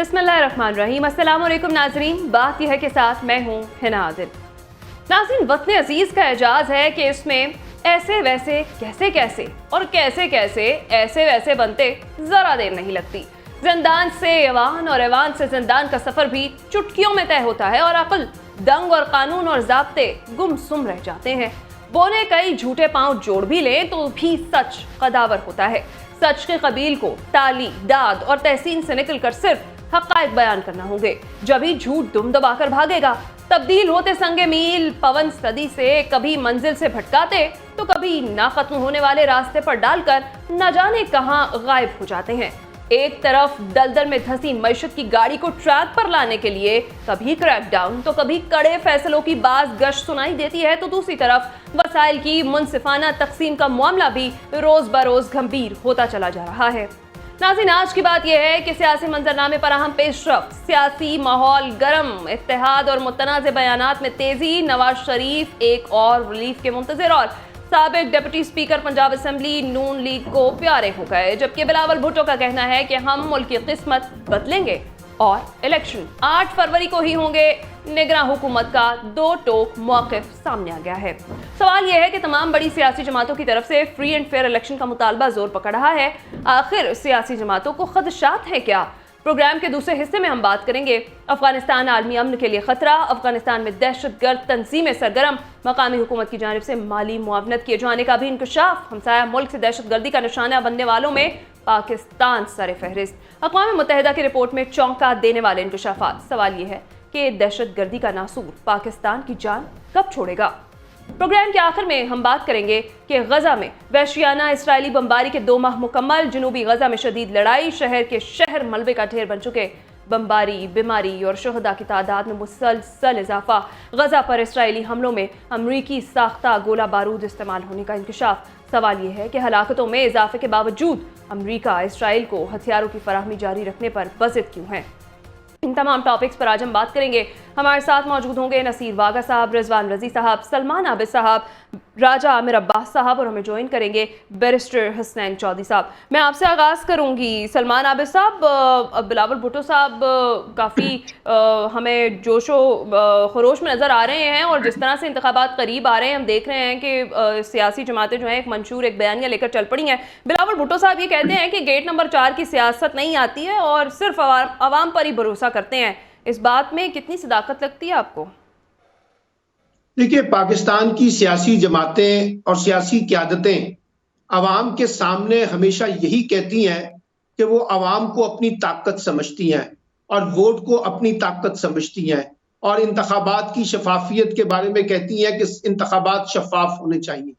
बिस्मिल्लाहिर्रहमानिर्रहीम। अस्सलाम वालेकुम नाज़रीन, बात यह है के साथ मैं हूँ हिना आदिल। नाज़रीन, वतन अजीज़ का एजाज़ है कि इसमें ऐसे वैसे कैसे कैसे और कैसे कैसे ऐसे वैसे बनते ज़रा देर नहीं लगती। जिंदान से ऐवान और ऐवान से जिंदान का सफ़र भी चुटकियों में तय होता है और अक्ल, दंग और कानून और ज़ाब्ते गुमसुम रह जाते हैं। बोले कई झूठे पांव जोड़ भी लें तो भी सच कदावर होता है। सच के कबील को ताली, दाद और तहसीन से निकलकर सिर्फ हक़ाइक़ बयान करना होंगे, जब ही झूठ दुम दबाकर भागेगा। तब्दील होते संगे मील पवन सदी से कभी मंजिल से भटकाते तो कभी ना खत्म होने वाले रास्ते पर डालकर न जाने कहां गायब हो जाते हैं। एक तरफ दलदल में धंसी मईशत की गाड़ी को ट्रैक पर लाने के लिए कभी क्रैकडाउन तो कभी कड़े फैसलों की बाज गश्त सुनाई देती है, तो दूसरी तरफ वसाइल की मुनसिफाना तकसीम का मामला भी रोज बरोज गंभीर होता चला जा रहा है। नाज़रीन, आज की बात यह है कि सियासी मंजरनामे पर अहम पेशरफ्त, सियासी माहौल गर्म, इत्तेहाद और मुतनाज़ बयानात में तेजी, नवाज शरीफ एक और रिलीफ के मुंतज़िर और साबिक डिप्टी स्पीकर पंजाब असेंबली नून लीग को प्यारे हो गए, जबकि बिलावल भुट्टो का कहना है कि हम मुल्क की किस्मत बदलेंगे और इलेक्शन 8 फरवरी को ही होंगे। निगरां हुकूमत का दो टोक मौक़िफ़ सामने आ गया है। सवाल यह है कि तमाम बड़ी सियासी जमातों की तरफ से फ्री एंड फेयर इलेक्शन का मुतालबा जोर पकड़ रहा है। आखिर सियासी जमातों को खदशात है क्या? प्रोग्राम के दूसरे हिस्से में हम बात करेंगे अफगानिस्तान आलमी अमन के लिए खतरा, अफगानिस्तान में दहशतगर्द तंजीमें सरगर्म, मकामी हुकूमत की जानिब से माली मुआवनत किए जाने का भी इंकशाफ, हमसाया मुल्क से दहशतगर्दी का निशाना बनने वालों में पाकिस्तान सर फहरिस्त, अक़वाम मुत्तहिदा की रिपोर्ट में चौंका देने वाले इंकशाफात। सवाल यह है कि दहशतगर्दी का नासूर पाकिस्तान की जान कब छोड़ेगा? प्रोग्राम के आखिर में हम बात करेंगे कि गजा में वहशियाना इसराइली बमबारी के 2 माह मुकम्मल, जनूबी गजा में शदीद लड़ाई, शहर के शहर मलबे का ढेर बन चुके, बमबारी, बीमारी और शहदा की तादाद में मुसलसल इजाफा, गजा पर इसराइली हमलों में अमरीकी साख्ता गोला बारूद इस्तेमाल होने का इंकशाफ। सवाल यह है कि हलाकतों में इजाफे के बावजूद अमरीका इसराइल को हथियारों की फराहमी जारी रखने पर बज़िद क्यों है? इन तमाम टॉपिक्स पर आज हम बात करेंगे। हमारे साथ मौजूद होंगे नसीर वागा साहब, रिजवान रजी साहब, सलमान आबिद साहब, राजा आमिर अब्बास साहब और हमें ज्वाइन करेंगे बैरिस्टर हसनैन चौधरी साहब। मैं आपसे आगाज़ करूंगी। सलमान आबिद साहब, बिलावल भुट्टो साहब काफ़ी हमें जोशो खरोश में नज़र आ रहे हैं और जिस तरह से इंतखाबात करीब आ रहे हैं हम देख रहे हैं कि सियासी जमातें जो हैं एक मंशूर, एक बयानिया लेकर चल पड़ी हैं। बिलावल भुट्टो साहब ये कहते हैं कि गेट नंबर 4 की सियासत नहीं आती है और सिर्फ आवाम पर ही भरोसा करते हैं। इस बात में कितनी सदाकत लगती है आपको? देखिए, पाकिस्तान की सियासी जमातें और सियासी क़यादतें अवाम के सामने हमेशा यही कहती हैं कि वो अवाम को अपनी ताकत समझती हैं और वोट को अपनी ताकत समझती हैं और इंतखाबात की शफाफियत के बारे में कहती हैं कि इंतखाबात शफाफ होने चाहिए।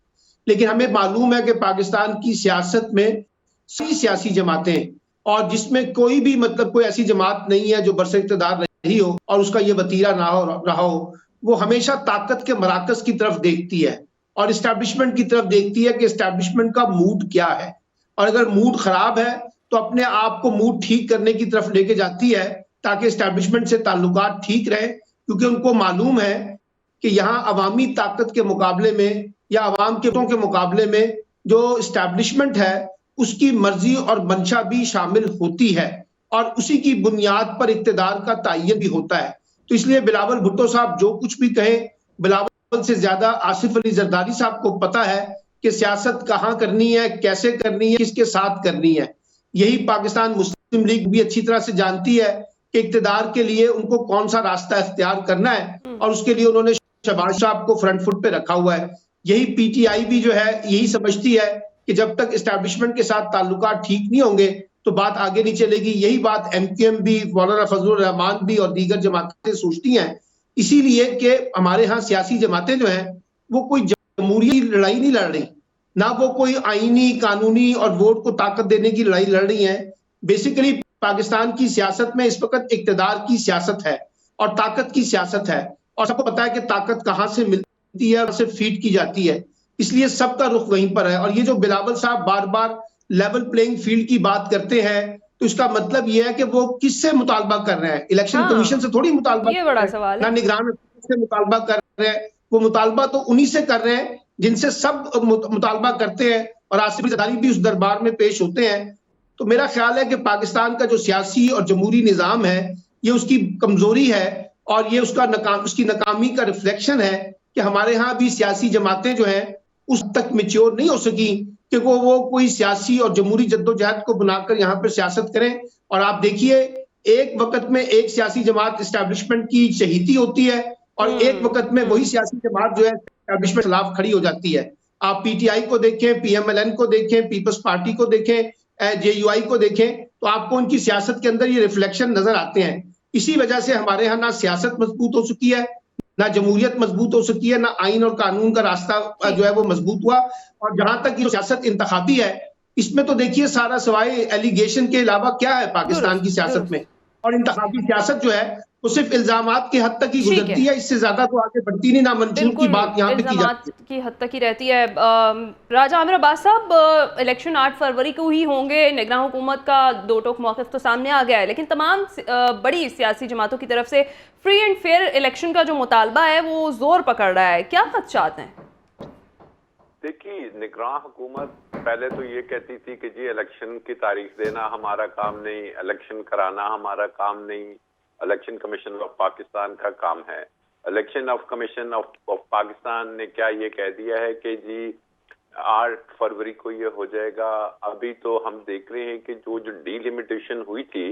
लेकिन हमें मालूम है कि पाकिस्तान की सियासत में सभी सियासी जमातें और जिसमें कोई भी कोई ऐसी जमात नहीं है जो बरसर इक़्तिदार रही हो और उसका ये वतीरा ना हो रहा हो, वो हमेशा ताकत के मराकज की तरफ देखती है और इस्टेब्लिशमेंट की तरफ देखती है कि इस्टेब्लिशमेंट का मूड क्या है, और अगर मूड खराब है तो अपने आप को मूड ठीक करने की तरफ लेके जाती है ताकि इस्टेब्लिशमेंट से ताल्लुकात ठीक रहे, क्योंकि उनको मालूम है कि यहाँ अवामी ताकत के मुकाबले में या अवाम के मुकाबले में जो इस्टेब्लिशमेंट है उसकी मर्जी और मंशा भी शामिल होती है और उसी की बुनियाद पर इक़्तिदार का तयन भी होता है। तो इसलिए बिलावल भुट्टो साहब जो कुछ भी कहें, बिलावल से ज्यादा आसिफ अली जरदारी साहब को पता है कि सियासत कहाँ करनी है, कैसे करनी है, किसके साथ करनी है। यही पाकिस्तान मुस्लिम लीग भी अच्छी तरह से जानती है कि इक़्तिदार के लिए उनको कौन सा रास्ता इख्तियार करना है और उसके लिए उन्होंने शहबाज साहब को फ्रंट फुट पे रखा हुआ है। यही पीटीआई भी जो है यही समझती है कि जब तक इस्टेब्लिशमेंट के साथ ताल्लुकात ठीक नहीं होंगे तो बात आगे नहीं चलेगी। यही बात एमक्यूएम भी, मौलाना फजलुर रहमान भी और दीगर जमातें सोचती हैं। इसीलिए कि हमारे यहाँ सियासी जमातें जो हैं वो कोई जमहूरी लड़ाई नहीं लड़ रही, ना वो कोई आईनी, कानूनी और वोट को ताकत देने की लड़ाई लड़ रही हैं। बेसिकली पाकिस्तान की सियासत में इस वक्त इक़्तिदार की सियासत है और ताकत की सियासत है, और सबको पता है कि ताकत कहाँ से मिलती है और से फीड की जाती है, इसलिए सबका रुख वहीं पर है। और ये जो बिलावल साहब बार बार लेवल प्लेइंग फील्ड की बात करते हैं तो इसका मतलब यह है कि वो किससे मुतालबा कर रहे हैं? इलेक्शन कमीशन से थोड़ी मुतालबा, ये बड़ा सवाल है। ना निगरान से मुतालबा कर रहे हैं, वो मुतालबा तो उन्हीं से कर रहे हैं जिनसे सब मुतालबा करते हैं और आसिफ अली जरदारी भी उस दरबार में पेश होते हैं। तो मेरा ख्याल है कि पाकिस्तान का जो सियासी और जमहूरी निज़ाम है, ये उसकी कमजोरी है और ये उसकी नाकामी का रिफ्लेक्शन है कि हमारे यहाँ भी सियासी जमातें जो हैं उस तक मेच्योर नहीं हो सकी कि वो कोई सियासी और जमहूरी जद्दोजहद को बनाकर यहाँ पर सियासत करें। और आप देखिए, एक वक्त में एक सियासी जमात इस्टेब्लिशमेंट की चहीती होती है और एक वक्त में वही सियासी जमात जो है इस्टेब्लिशमेंट के खिलाफ खड़ी हो जाती है। आप पीटीआई को देखें, पीएमएलएन को देखें, पीपल्स पार्टी को देखें, जेयूआई को देखें, तो आपको उनकी सियासत के अंदर ये रिफ्लेक्शन नजर आते हैं। इसी वजह से हमारे यहाँ ना सियासत मजबूत हो सकी है, ना जमहूरियत मजबूत हो सकी है, ना आइन और कानून का रास्ता जो है वो मजबूत हुआ। और जहां तक ये सियासत इंतखाबी है, इसमें तो देखिए सारा सवाए एलिगेशन के अलावा क्या है पाकिस्तान की सियासत में। और इंतखाबी सियासत जो है वो सिर्फ इल्जामात की हद तक ही गुजरती है, इससे ज्यादा तो आगे बढ़ती नहीं, ना मंशूर की बात यहाँ पे की जाती है, की हद तक ही रहती है। राजा आमिर अब्बास साहब, इलेक्शन 8 फरवरी को ही होंगे, निगरान हुकूमत का दो टोक मौक़िफ़ तो सामने आ गया है, लेकिन तमाम बड़ी सियासी जमातों की तरफ से फ्री एंड फेयर इलेक्शन का जो मुतालबा है वो जोर पकड़ रहा है। क्या खदशात हैं? देखिए, निगरान हुकूमत पहले तो ये कहती थी कि जी इलेक्शन की तारीख देना हमारा काम नहीं, इलेक्शन कराना हमारा काम नहीं, इलेक्शन कमीशन ऑफ पाकिस्तान का काम है। Election of commission of Pakistan ने क्या ये कह दिया है कि जी 8 फरवरी को ये हो जाएगा। अभी तो हम देख रहे हैं कि जो डिलिमिटेशन हुई थी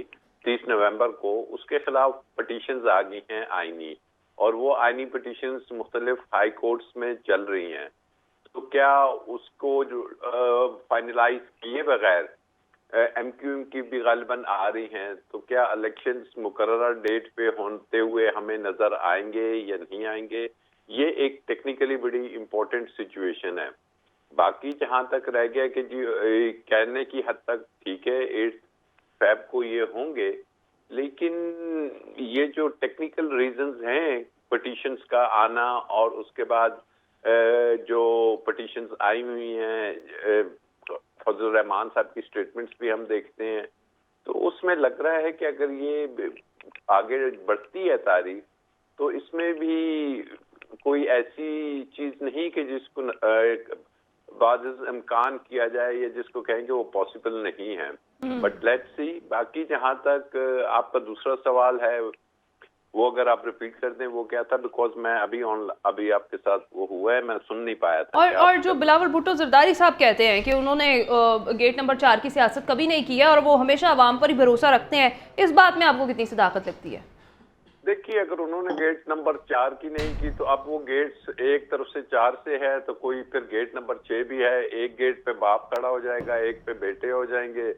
30 नवंबर को, उसके खिलाफ पटिशंस आ गई हैं आईनी, और वो आईनी पटिशंस मुख्तलिफ हाई कोर्ट्स में चल रही हैं। तो क्या उसको जो फाइनलाइज किए बगैर एमक्यूएम की भी गालिबन आ रही हैं, तो क्या इलेक्शंस मुकर्ररा डेट पे होते हुए हमें नजर आएंगे या नहीं आएंगे? ये एक टेक्निकली बड़ी इंपॉर्टेंट सिचुएशन है। बाकी जहां तक रह गया कि जी कहने की हद तक ठीक है 8 फेब को ये होंगे, लेकिन ये जो टेक्निकल रीजंस हैं पटिशंस का आना और उसके बाद जो पटिशंस आई हुई हैं, फजल रहमान साहब की स्टेटमेंट्स भी हम देखते हैं, तो उसमें लग रहा है कि अगर ये आगे बढ़ती है तारीख, तो इसमें भी कोई ऐसी चीज नहीं कि जिसको बाद इम्कान किया जाए या जिसको कहेंगे वो पॉसिबल नहीं है। But let's see. बाकी जहां तक आपका दूसरा सवाल है वो अगर आप रिपीट कर दें, वो क्या था? बिकॉज मैं अभी आपके साथ वो हुआ है, मैं सुन नहीं पाया था। और जो बिलावल भुट्टो जरदारी साहब कहते हैं कि उन्होंने गेट नंबर 4 की सियासत कभी नहीं की है और वो हमेशा अवाम पर ही भरोसा रखते हैं, इस बात में आपको कितनी सदाकत लगती है? देखिए, अगर उन्होंने गेट नंबर 4 की नहीं की, तो अब वो गेट्स एक तरफ से 4 से है, तो कोई फिर गेट नंबर 6 भी है। एक गेट पे बाप खड़ा हो जाएगा, एक पे बेटे हो जाएंगे,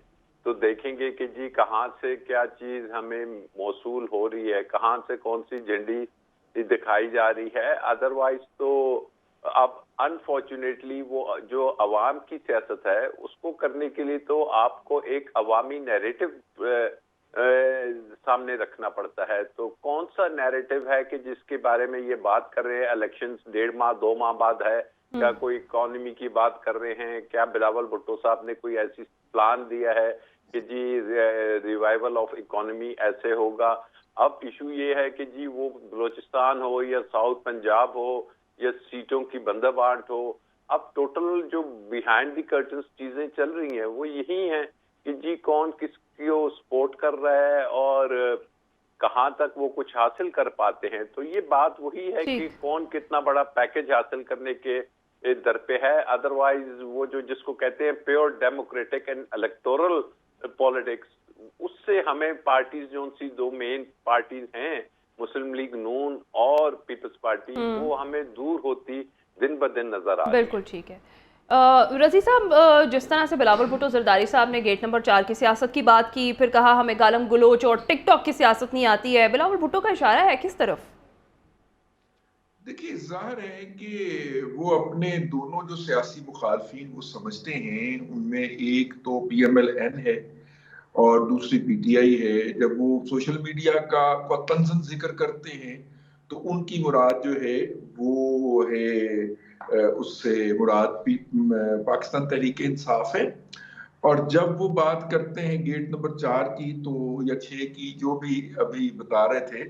तो देखेंगे कि जी कहाँ से क्या चीज हमें मौसूल हो रही है, कहाँ से कौन सी झंडी दिखाई जा रही है। अदरवाइज तो अब अनफॉर्चुनेटली वो जो अवाम की सियासत है उसको करने के लिए तो आपको एक अवामी नैरेटिव सामने रखना पड़ता है। तो कौन सा नैरेटिव है कि जिसके बारे में ये बात कर रहे हैं? इलेक्शंस 1.5 माह 2 माह बाद है, क्या कोई इकोनॉमी की बात कर रहे हैं? क्या बिलावल भुट्टो साहब ने कोई ऐसी प्लान दिया है कि जी रिवाइवल ऑफ इकोनॉमी ऐसे होगा? अब इशू ये है कि जी वो बलोचिस्तान हो या साउथ पंजाब हो या सीटों की बंदोबस्त हो, अब टोटल जो बिहाइंड द कर्टन्स चीजें चल रही हैं वो यही हैं कि जी कौन किसको सपोर्ट कर रहा है और कहां तक वो कुछ हासिल कर पाते हैं। तो ये बात वही है कि कौन कितना बड़ा पैकेज हासिल करने के दर पे है। अदरवाइज वो जो जिसको कहते हैं pure democratic and electoral politics, उससे हमें पार्टीज जो सी 2 मेन पार्टीज हैं, मुस्लिम लीग नून और पीपल्स पार्टी, वो हमें दूर होती दिन ब दिन नजर आ रही है। बिल्कुल ठीक है। रजी साहब, जिस तरह से बिलावल भुट्टो जरदारी साहब ने गेट नंबर 4 की सियासत की बात की, फिर कहा हमें गालम गलोच और टिकटॉक की सियासत नहीं आती है, बिलावल भुट्टो का इशारा है किस तरफ? देखिए, जाहिर है कि वो अपने दोनों जो सियासी मुखालफिन वो समझते हैं, उनमें एक तो पीएमएलएन है और दूसरी पीटीआई है। जब वो सोशल मीडिया का तंज़न जिक्र करते हैं तो उनकी मुराद जो है वो है उससे मुराद पाकिस्तान तहरीक इंसाफ है। और जब वो बात करते हैं गेट नंबर 4 की तो या 6 की, जो भी अभी बता रहे थे,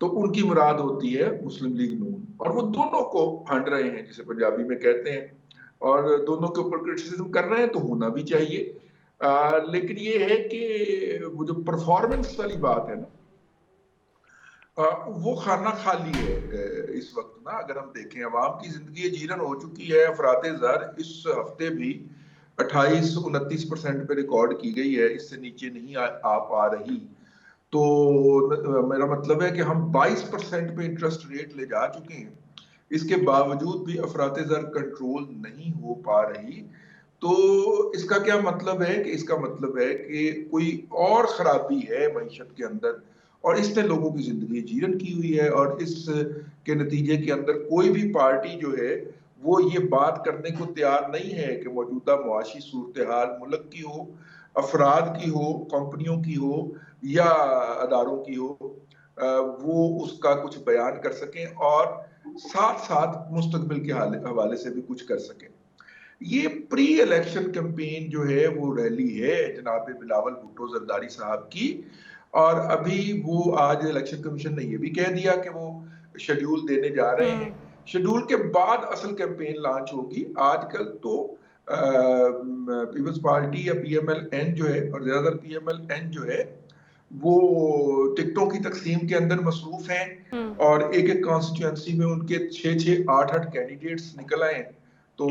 तो उनकी मुराद होती है मुस्लिम लीग नून, और वो दोनों को फंड रहे हैं जिसे पंजाबी में कहते हैं, और दोनों के ऊपर क्रिटिसिज्म कर रहे हैं, तो होना भी चाहिए। लेकिन ये है कि वो जो परफॉर्मेंस वाली बात है ना, वो खाना खाली है इस वक्त ना। अगर हम देखें अवाम की जिंदगी जीरन हो चुकी है। अफराते ज़र इस हफ्ते भी 28-29% पे रिकॉर्ड की गई है, इससे नीचे नहीं आ पा रही। तो मेरा मतलब है कि हम 22% पे इंटरेस्ट रेट ले जा चुके हैं, इसके बावजूद भी अफराते ज़र कंट्रोल नहीं हो पा रही। तो इसका क्या मतलब है कि इसका मतलब है कि कोई और खराबी है मईशत के अंदर, और इसने लोगों की जिंदगी जीरन की हुई है। और इस के नतीजे के अंदर कोई भी पार्टी जो है वो ये बात करने को तैयार नहीं है कि मौजूदा मुआशी सूरत हाल मुल्क की हो, अफराद की हो, कंपनियों की हो या अदारों की हो, वो उसका कुछ बयान कर सकें और साथ साथ मुस्तकबिल के हवाले से भी कुछ कर सकें। ये प्री इलेक्शन कैंपेन जो है वो रैली है जनाब बिलावल भुट्टो जरदारी साहब की। और अभी वो आज इलेक्शन कमीशन ने ये भी कह दिया कि वो शेड्यूल देने जा रहे हैं। शेड्यूल के बाद असल कैंपेन लॉन्च होगी। आजकल तो पीपल्स पार्टी या पीएमएल-एन जो है, और ज्यादातर पीएमएल-एन जो है वो टिकटों की तकसीम के अंदर मसरूफ हैं, और एक एक कॉन्स्टिट्यूएंसी में उनके 6-6, 8-8 कैंडिडेट्स निकल आए हैं। तो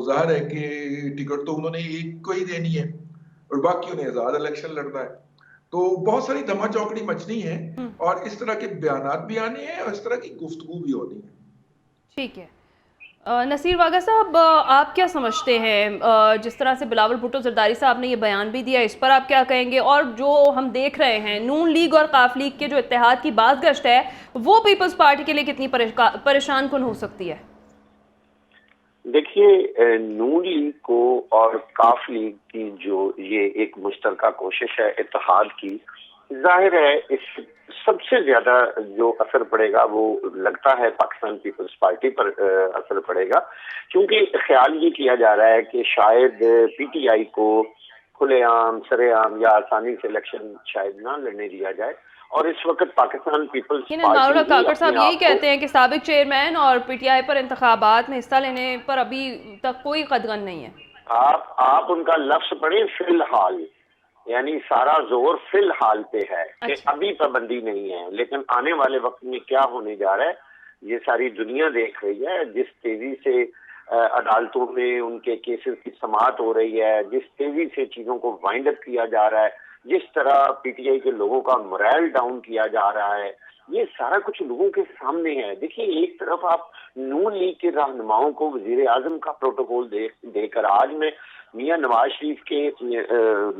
जाहिर है कि टिकट तो उन्होंने एक को ही देनी है और बाकी उन्हें आजाद इलेक्शन लड़ना है। तो बहुत सारी धमा चौकड़ी मचनी है और इस तरह के बयानात भी आने हैं और इस तरह की गुफ्तगू भी होनी है। ठीक है। नसीर वागा साहब, आप क्या समझते हैं, जिस तरह से बिलावल भुट्टो जरदारी साहब ने ये बयान भी दिया, इस पर आप क्या कहेंगे? और जो हम देख रहे हैं नून लीग और काफ लीग के जो इत्तेहाद की बाज़गश्त है, वो पीपल्स पार्टी के लिए कितनी परेशान कुन हो सकती है? देखिए, नून लीग को और काफ लीग की जो ये एक मुश्तरका कोशिश है इत्तेहाद की, जाहिर है इस सबसे ज्यादा जो असर पड़ेगा वो लगता है पाकिस्तान पीपल्स पार्टी पर असर पड़ेगा, क्योंकि ख्याल ये किया जा रहा है कि शायद पीटीआई को खुलेआम सरेआम या आसानी से इलेक्शन शायद ना लड़ने दिया जाए। और इस वक्त पाकिस्तान पीपल्स पार्टी काकड़ साहब यही कहते हैं कि साबिक चेयरमैन और पीटीआई पर इंतखाबात में हिस्सा लेने पर अभी तक कोई कदगन नहीं है। आप उनका लफ्ज पढ़े, फिलहाल, यानी सारा जोर फिलहाल पे है। कि अभी पाबंदी नहीं है, लेकिन आने वाले वक्त में क्या होने जा रहा है ये सारी दुनिया देख रही है। जिस तेजी से अदालतों में उनके केसेस की समाअत हो रही है, जिस तेजी से चीजों को वाइंड अप किया जा रहा है, जिस तरह पीटीआई के लोगों का मोरल डाउन किया जा रहा है, ये सारा कुछ लोगों के सामने है। देखिए, एक तरफ आप नून लीग के रहनुमाओं को वजीर आजम का प्रोटोकॉल देकर आज मैं मियां नवाज शरीफ के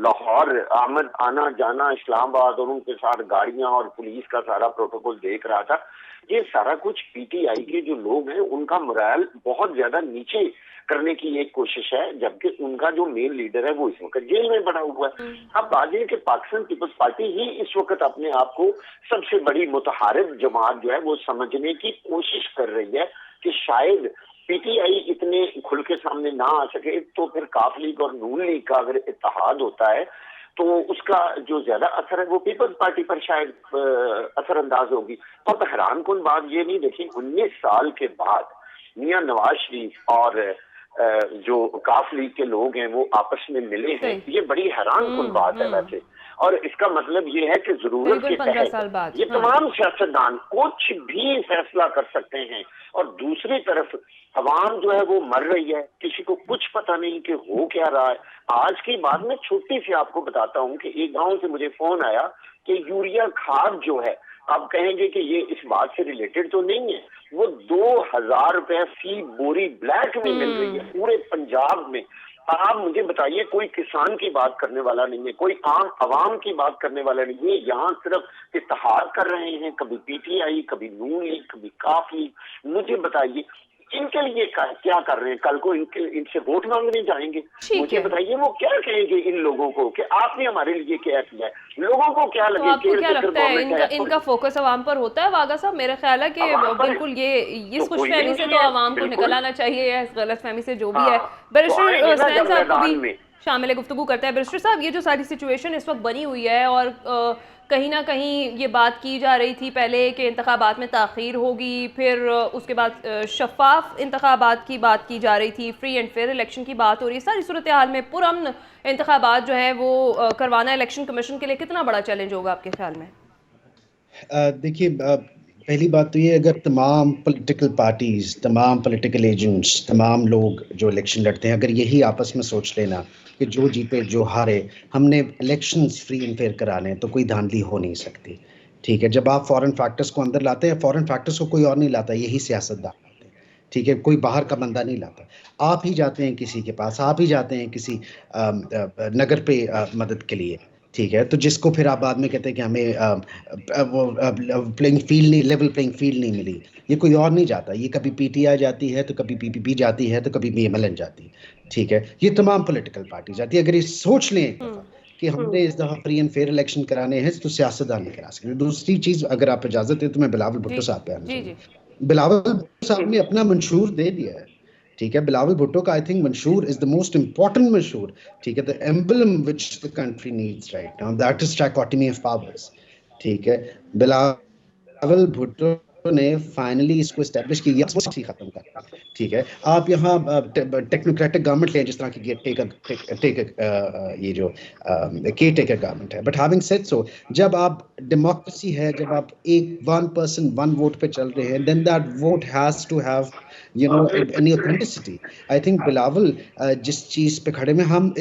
लाहौर आमद आना जाना, इस्लामाबाद और उनके साथ गाड़ियां और पुलिस का सारा प्रोटोकॉल देख रहा था। ये सारा कुछ पीटीआई के जो लोग हैं उनका मोरल बहुत ज्यादा नीचे करने की एक कोशिश है, जबकि उनका जो मेन लीडर है वो इस वक्त जेल में पड़ा हुआ है। अब बात यह कि पाकिस्तान पीपल्स पार्टी ही इस वक्त अपने आप को सबसे बड़ी मुतहारिब जमात जो है वो समझने की कोशिश कर रही है कि शायद पीटीआई इतने खुल के सामने ना आ सके, तो फिर काफ लीग और नून लीग का अगर इत्तेहाद होता है तो उसका जो ज्यादा असर है वो पीपल्स पार्टी पर शायद असरअंदाज होगी। और हैरान कुन बात ये नहीं, देखिए 19 साल के बाद मियां नवाज शरीफ और जो काफ लीग के लोग हैं वो आपस में मिले हैं, ये बड़ी हैरान कुन बात है वैसे। और इसका मतलब ये है कि जरूरत के तहत ये तमाम सियासतदान कुछ भी फैसला कर सकते हैं। और दूसरी तरफ अवाम जो है वो मर रही है, किसी को कुछ पता नहीं कि हो क्या रहा है। आज की बात में छोटी सी आपको बताता हूँ कि एक गांव से मुझे फोन आया कि यूरिया खाद जो है, आप कहेंगे कि ये इस बात से रिलेटेड तो नहीं है, वो 2000 रुपए फी बोरी ब्लैक में मिल रही है पूरे पंजाब में। आप मुझे बताइए, कोई किसान की बात करने वाला नहीं है, कोई आम अवाम की बात करने वाला नहीं है। यहाँ सिर्फ इत्तेहाद कर रहे हैं, कभी पीटीआई, कभी नून लीग, कभी काफ लीग। मुझे बताइए इनके लिए क्या कर रहे हैं? कल को इनसे वोट मांगने जाएंगे, मुझे बताइए वो क्या कहेंगे इन लोगों को कि आपने हमारे लिए क्या किया है? लोगों को क्या लगे? तो आपको क्या लगता है इनका फोकस अवाम पर होता है वागा साहब? मेरा ख्याल है कि बिल्कुल ये इस खुशफहमी से तो अवाम को निकल आना चाहिए, या इस गलतफहमी से जो भी है। बैरिस्टर हसनैन साहब को भी शामिल गुफ्तगू करते हैं। बैरिस्टर साहब, ये जो सारी सिचुएशन इस वक्त बनी हुई है और कहीं ना कहीं ये बात की जा रही थी पहले कि इंतखाबात में ताख़ीर होगी, फिर उसके बाद शफाफ इंतखाबात की बात की जा रही थी, फ्री एंड फेयर इलेक्शन की बात हो रही है। सारी सूरत हाल में पुरअमन इंतखाबात जो है वो करवाना इलेक्शन कमीशन के लिए कितना बड़ा चैलेंज होगा आपके ख्याल में? देखिए, पहली बात तो ये, अगर तमाम पॉलिटिकल पार्टीज, तमाम पॉलिटिकल एजेंट्स, तमाम लोग जो इलेक्शन लड़ते हैं, अगर यही आपस में सोच लेना कि जो जीते जो हारे, हमने इलेक्शंस फ्री एंड फेयर कराने हैं, तो कोई धांधली हो नहीं सकती। ठीक है, जब आप फॉरेन फैक्टर्स को अंदर लाते हैं, फॉरेन फैक्टर्स को कोई और नहीं लाता, यही सियासतदान लाते हैं। ठीक है, कोई बाहर का बंदा नहीं लाता। आप ही जाते हैं किसी के पास, आप ही जाते हैं किसी नगर पे मदद के लिए। ठीक है, तो जिसको फिर आप बाद में कहते हैं कि हमें वो प्लेइंग फील्ड नहीं, लेवल प्लेइंग फील्ड नहीं मिली, ये कोई और नहीं जाता। ये कभी पीटीआई जाती है, तो कभी पीपीपी जाती है, तो कभी बीएमएलएन जाती है। ठीक है, ये तमाम पॉलिटिकल पार्टी जाती है। अगर ये सोच लें एक दफा कि हमने इस दफा फ्री एंड फेयर इलेक्शन कराने हैं, तो सियासतदान नहीं करा सकते। दूसरी चीज, अगर आप इजाजत है तो मैं बिलावल भुट्टो साहब पे आना चाहूंगा। बिलावल भुट्टो साहब ने अपना मंशूर दे दिया है। ठीक है, बिलावल भुट्टो का आई थिंक मंशूर इज द मोस्ट इंपॉर्टेंट मंशूर। ठीक है, the emblem which the country needs right now, that is trichotomy of powers. ठीक है, बिलावल भुट्टो ने फाइनली इसको एस्टेब्लिश किया, खत्म करना। ठीक है, आप यहाँ टेक्नोक्रेटिक गवर्नमेंट लें, जिस तरह की ये जो केयर टेकर गवर्नमेंट है। बट हैविंग सेड सो, जब आप डेमोक्रेसी है, जब आप एक वन पर्सन वन वोट पे चल रहे हैं, then that vote has to have any authenticity. I think Bilawal जिस चीज पे खड़े में, हम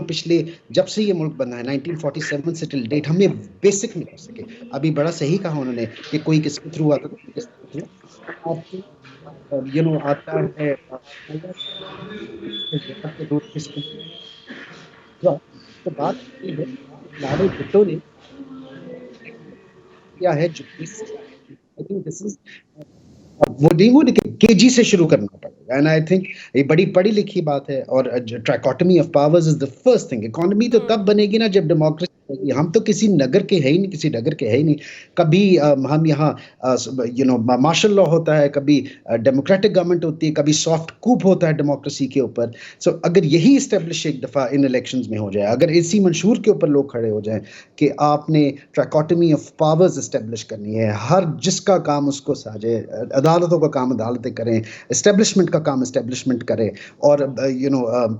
पिछले जब से ये मुल्क बना है 1947 से टिल डेट, हम ये बेसिक नहीं कर सके। अभी बड़ा सही कहा उन्होंने कि कोई किसके थ्रू आता आता है, तो बात ये है, बिलावल भुट्टो ने क्या है जो आई थिंक दिस इज वो डेंगू केजी से शुरू करना पड़ेगा। एंड आई थिंक ये बड़ी पढ़ी लिखी बात है। और trichotomy of powers is the first thing. Economy तो तब बनेगी ना जब डेमोक्रेसी बनेगी। हम तो किसी नगर के है ही नहीं, किसी नगर के है ही नहीं। कभी हम यहाँ मार्शल लॉ होता है, कभी डेमोक्रेटिक गवर्नमेंट होती है, कभी सॉफ्ट कूप होता है डेमोक्रेसी के ऊपर। सो अगर यही इस्टेब्लिश एक दफ़ा इन इलेक्शंस में हो जाए, अगर इसी मंशूर के ऊपर लोग खड़े हो जाएं कि आपने ट्राइकोटमी ऑफ पावर्स इस्टेब्लिश करनी है, हर जिसका काम उसको साझे, अदालतों का काम अदालतें करें, एस्टेब्लिशमेंट का काम एस्टेब्लिशमेंट करें, और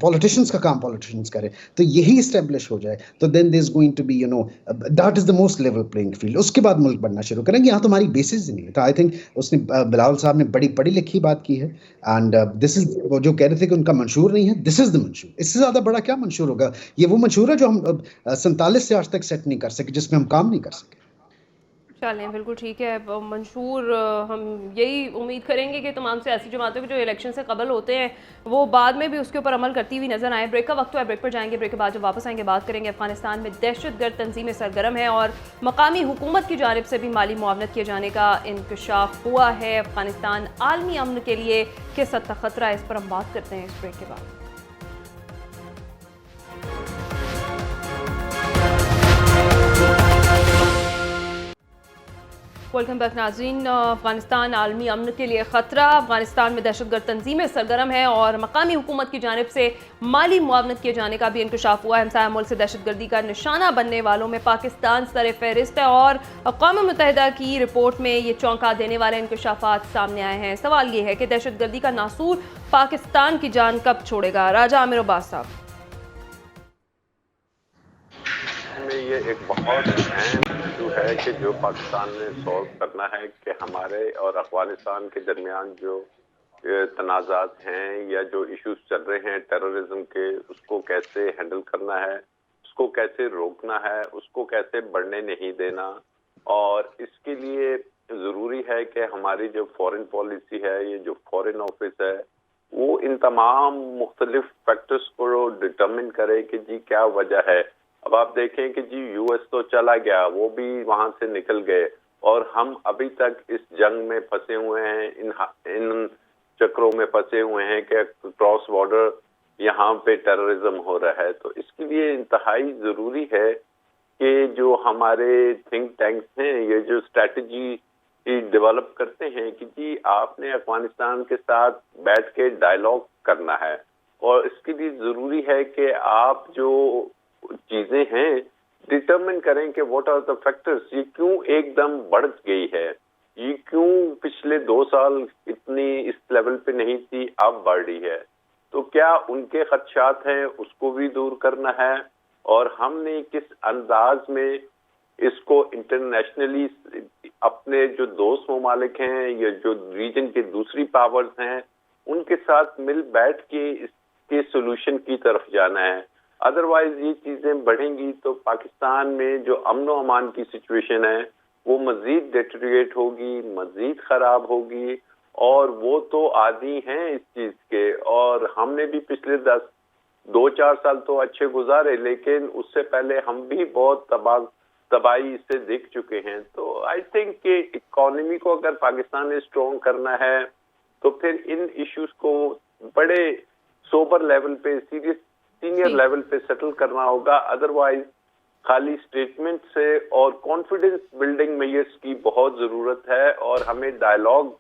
पॉलिटिशियंस का काम पॉलिटिशियंस करें, तो यही एस्टेब्लिश हो जाए, तो then there is going to be that is the most level playing field. उसके बाद मुल्क बनना शुरू करेंगे। यहाँ तुम्हारी बेसिस नहीं है। तो आई थिंक उसने बिलावल साहब ने बड़ी पढ़ी लिखी बात की है। एंड दिस इज वो जो कह रहे थे कि उनका मंशूर नहीं है, दिस इज द मंशूर। इससे ज्यादा बड़ा क्या मंशूर होगा? ये वो मंशूर है जो हम 47 से आज तक सेट नहीं कर सके, जिसमें हम काम नहीं कर सके। चलें, बिल्कुल ठीक है मंशूर। हम यही उम्मीद करेंगे कि तमाम सियासी जमातों के जो इलेक्शन से कबल होते हैं वो बाद में भी उसके ऊपर अमल करती हुई नजर आए। ब्रेक का वक्त है, ब्रेक पर जाएंगे। ब्रेक के बाद जब वापस आएंगे बात करेंगे अफगानिस्तान में दहशतगर्द तंजीमें सरगर्म है और मकामी हुकूमत की जानिब से भी माली मुआवनत किए जाने का इंकशाफ हुआ है। अफगानिस्तान आलमी अमन के लिए किस हद तक खतरा है, इस पर हम बात करते हैं इस ब्रेक के बाद। वेलकम बैक नाज़रीन। अफगानिस्तान आलमी अमन के लिए ख़तरा। अफगानिस्तान में दहशतगर्द तंजीमें सरगर्म है और मकामी हुकूमत की जानिब से माली मुआवनत किए जाने का भी इंकशाफ हुआ है। हमसाया मुल्क से दहशतगर्दी का निशाना बनने वालों में पाकिस्तान सर फहरिस्त है और अक़वाम मुत्तहिदा की रिपोर्ट में ये चौंका देने वाले इंकशाफात सामने आए हैं। सवाल ये है कि दहशतगर्दी का नासूर पाकिस्तान की जान कब छोड़ेगा? राजा आमिर अब्बास साहब। ये एक बहुत अहम इशू है कि जो पाकिस्तान ने सॉल्व करना है कि हमारे और अफगानिस्तान के दरमियान जो तनाज़ात हैं या जो इश्यूज चल रहे हैं टेररिज्म के, उसको कैसे हैंडल करना है, उसको कैसे रोकना है, उसको कैसे बढ़ने नहीं देना। और इसके लिए ज़रूरी है कि हमारी जो फॉरेन पॉलिसी है, ये जो फॉरेन ऑफिस है, वो इन तमाम मुख्तलिफ फैक्टर्स को डिटर्मिन करे कि जी क्या वजह है। अब आप देखें कि जी यूएस तो चला गया, वो भी वहां से निकल गए और हम अभी तक इस जंग में फंसे हुए हैं, इन चक्रों में फंसे हुए हैं कि क्रॉस बॉर्डर यहाँ पे टेररिज्म हो रहा है। तो इसके लिए इंतहाई जरूरी है कि जो हमारे थिंक टैंक्स हैं, ये जो स्ट्रैटेजी डेवलप करते हैं कि जी आपने अफगानिस्तान के साथ बैठ के डायलॉग करना है और इसके लिए जरूरी है कि आप जो चीजें हैं डिटरमिन करें कि व्हाट आर द फैक्टर्स, ये क्यों एकदम बढ़ गई है, ये क्यों पिछले 2 साल इतनी इस लेवल पे नहीं थी, अब बढ़ रही है। तो क्या उनके खदशात हैं, उसको भी दूर करना है, और हमने किस अंदाज में इसको इंटरनेशनली अपने जो दोस्त ममालिक हैं या जो रीजन के दूसरी पावर्स हैं उनके साथ मिल बैठ के इसके सोल्यूशन की तरफ जाना है। अदरवाइज ये चीजें बढ़ेंगी तो पाकिस्तान में जो अमन व अमान की सिचुएशन है वो मजीद डेटेरिएट होगी, मजीद खराब होगी, और वो तो आदी हैं इस चीज के। और हमने भी पिछले 2-4 साल तो अच्छे गुजारे, लेकिन उससे पहले हम भी बहुत तबाही इससे देख चुके हैं। तो आई थिंक कि इकोनॉमी को अगर पाकिस्तान ने स्ट्रॉन्ग करना है तो फिर इन इश्यूज को बड़े सोबर लेवल पे, सीनियर लेवल पे सेटल करना होगा। अदरवाइज खाली स्टेटमेंट से और कॉन्फिडेंस बिल्डिंग मेजर्स की बहुत जरूरत है, और हमें डायलॉग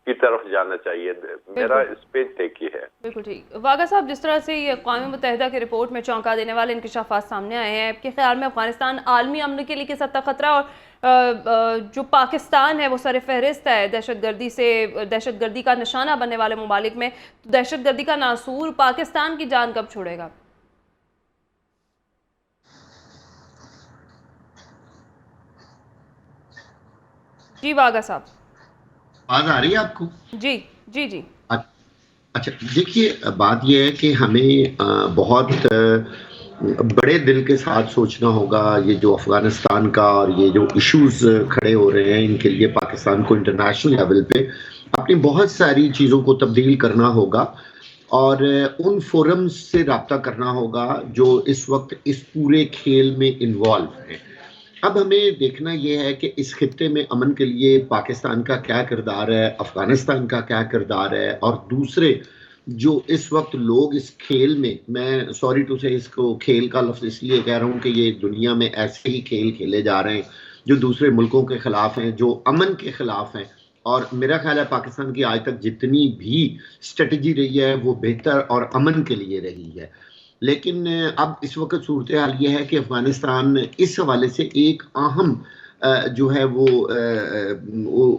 की तरफ जाना चाहिए। मेरा इस पे टेक ही है। बिल्कुल ठीक। वागा साहब, जिस तरह से ये अक़वाम मुत्तहिदा की रिपोर्ट में चौंका देने वाले इंकशाफात सामने आए हैं, आपके ख्याल में अफगानिस्तान आलमी अमन के लिए किस हद तक खतरा, और जो पाकिस्तान है वो सर फहरिस्त है दहशतगर्दी का निशाना बनने वाले ममालिक में, तो दहशतगर्दी का नासूर पाकिस्तान की जान कब छोड़ेगा? जी वागा साहब, आवाज आ रही है आपको? जी जी जी। अच्छा, देखिए बात यह है कि हमें बहुत बड़े दिल के साथ सोचना होगा। ये जो अफगानिस्तान का और ये जो इश्यूज खड़े हो रहे हैं, इनके लिए पाकिस्तान को इंटरनेशनल लेवल पे अपनी बहुत सारी चीज़ों को तब्दील करना होगा, और उन फोरम्स से रब्ता करना होगा जो इस वक्त इस पूरे खेल में इन्वॉल्व हैं। अब हमें देखना यह है कि इस खित्ते में अमन के लिए पाकिस्तान का क्या किरदार है, अफगानिस्तान का क्या किरदार है, और दूसरे जो इस वक्त लोग इस खेल में, मैं सॉरी टू से इसको खेल का लफ्ज़ इसलिए कह रहा हूँ कि ये दुनिया में ऐसे ही खेल खेले जा रहे हैं जो दूसरे मुल्कों के ख़िलाफ़ हैं, जो अमन के ख़िलाफ़ हैं। और मेरा ख्याल है पाकिस्तान की आज तक जितनी भी स्ट्रेटजी रही है वो बेहतर और अमन के लिए रही है। लेकिन अब इस वक्त सूरत हाल ये है कि अफ़गानिस्तान इस हवाले से एक अहम जो है वो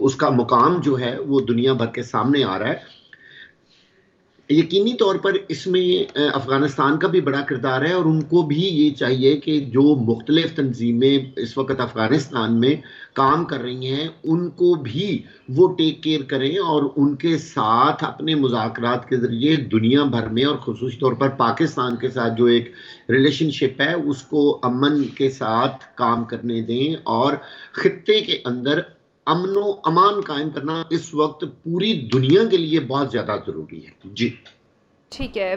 उसका मुकाम जो है वो दुनिया भर के सामने आ रहा है। यकीनी तौर पर इसमें अफ़गानिस्तान का भी बड़ा किरदार है, और उनको भी ये चाहिए कि जो मुख्तलिफ तंजीमें इस वक्त अफ़गानिस्तान में काम कर रही हैं उनको भी वो टेक केयर करें, और उनके साथ अपने मुज़ाकरात के ज़रिए दुनिया भर में और ख़ुसूसी तौर पर पाकिस्तान के साथ जो एक रिलेशनशिप है उसको अमन के साथ काम करने दें, और ख़ित्ते के अंदर अमनो अमान कायम करना इस वक्त पूरी दुनिया के लिए बहुत ज़्यादा ज़रूरी है। जी ठीक है।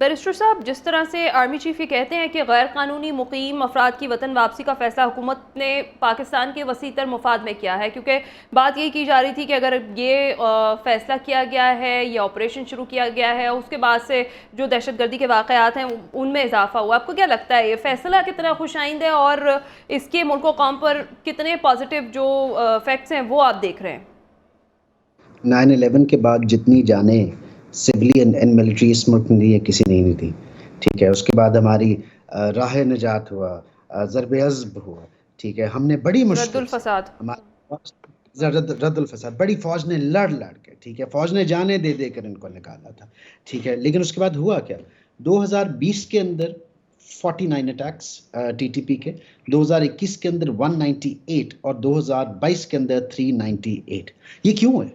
बैरिस्टर साहब, जिस तरह से आर्मी चीफ ये कहते हैं कि गैर कानूनी मुकीम अफराद की वतन वापसी का फैसला हुकूमत ने पाकिस्तान के वसीतर मुफाद में किया है, क्योंकि बात यही की जा रही थी कि अगर ये फैसला किया गया है, ये ऑपरेशन शुरू किया गया है, उसके बाद से जो दहशतगर्दी के वाक़यात हैं उनमें इजाफा हुआ। आपको क्या लगता है ये फैसला कितना खुशाइंद है, और इसके मुल्क व कौम पर कितने पॉजिटिव जो फैक्ट्स हैं वो आप देख रहे हैं? 9/11 के बाद जितनी जाने सिविलियन एंड मिलिट्री इस मुल्क में ये किसी ने नहीं दी, ठीक है। उसके बाद हमारी राह नजात हुआ, ज़रबे अज़्ब हुआ, ठीक है। हमने बड़ी मुश्किल रद्दुल फसाद बड़ी फौज ने लड़ के, ठीक है, फौज ने जाने दे कर इनको निकाला था, ठीक है। लेकिन उसके बाद हुआ क्या? 2020 के अंदर 49 अटैक्स टीटीपी के, 2021 के अंदर 198 और 2022 के अंदर 398। ये क्यों है?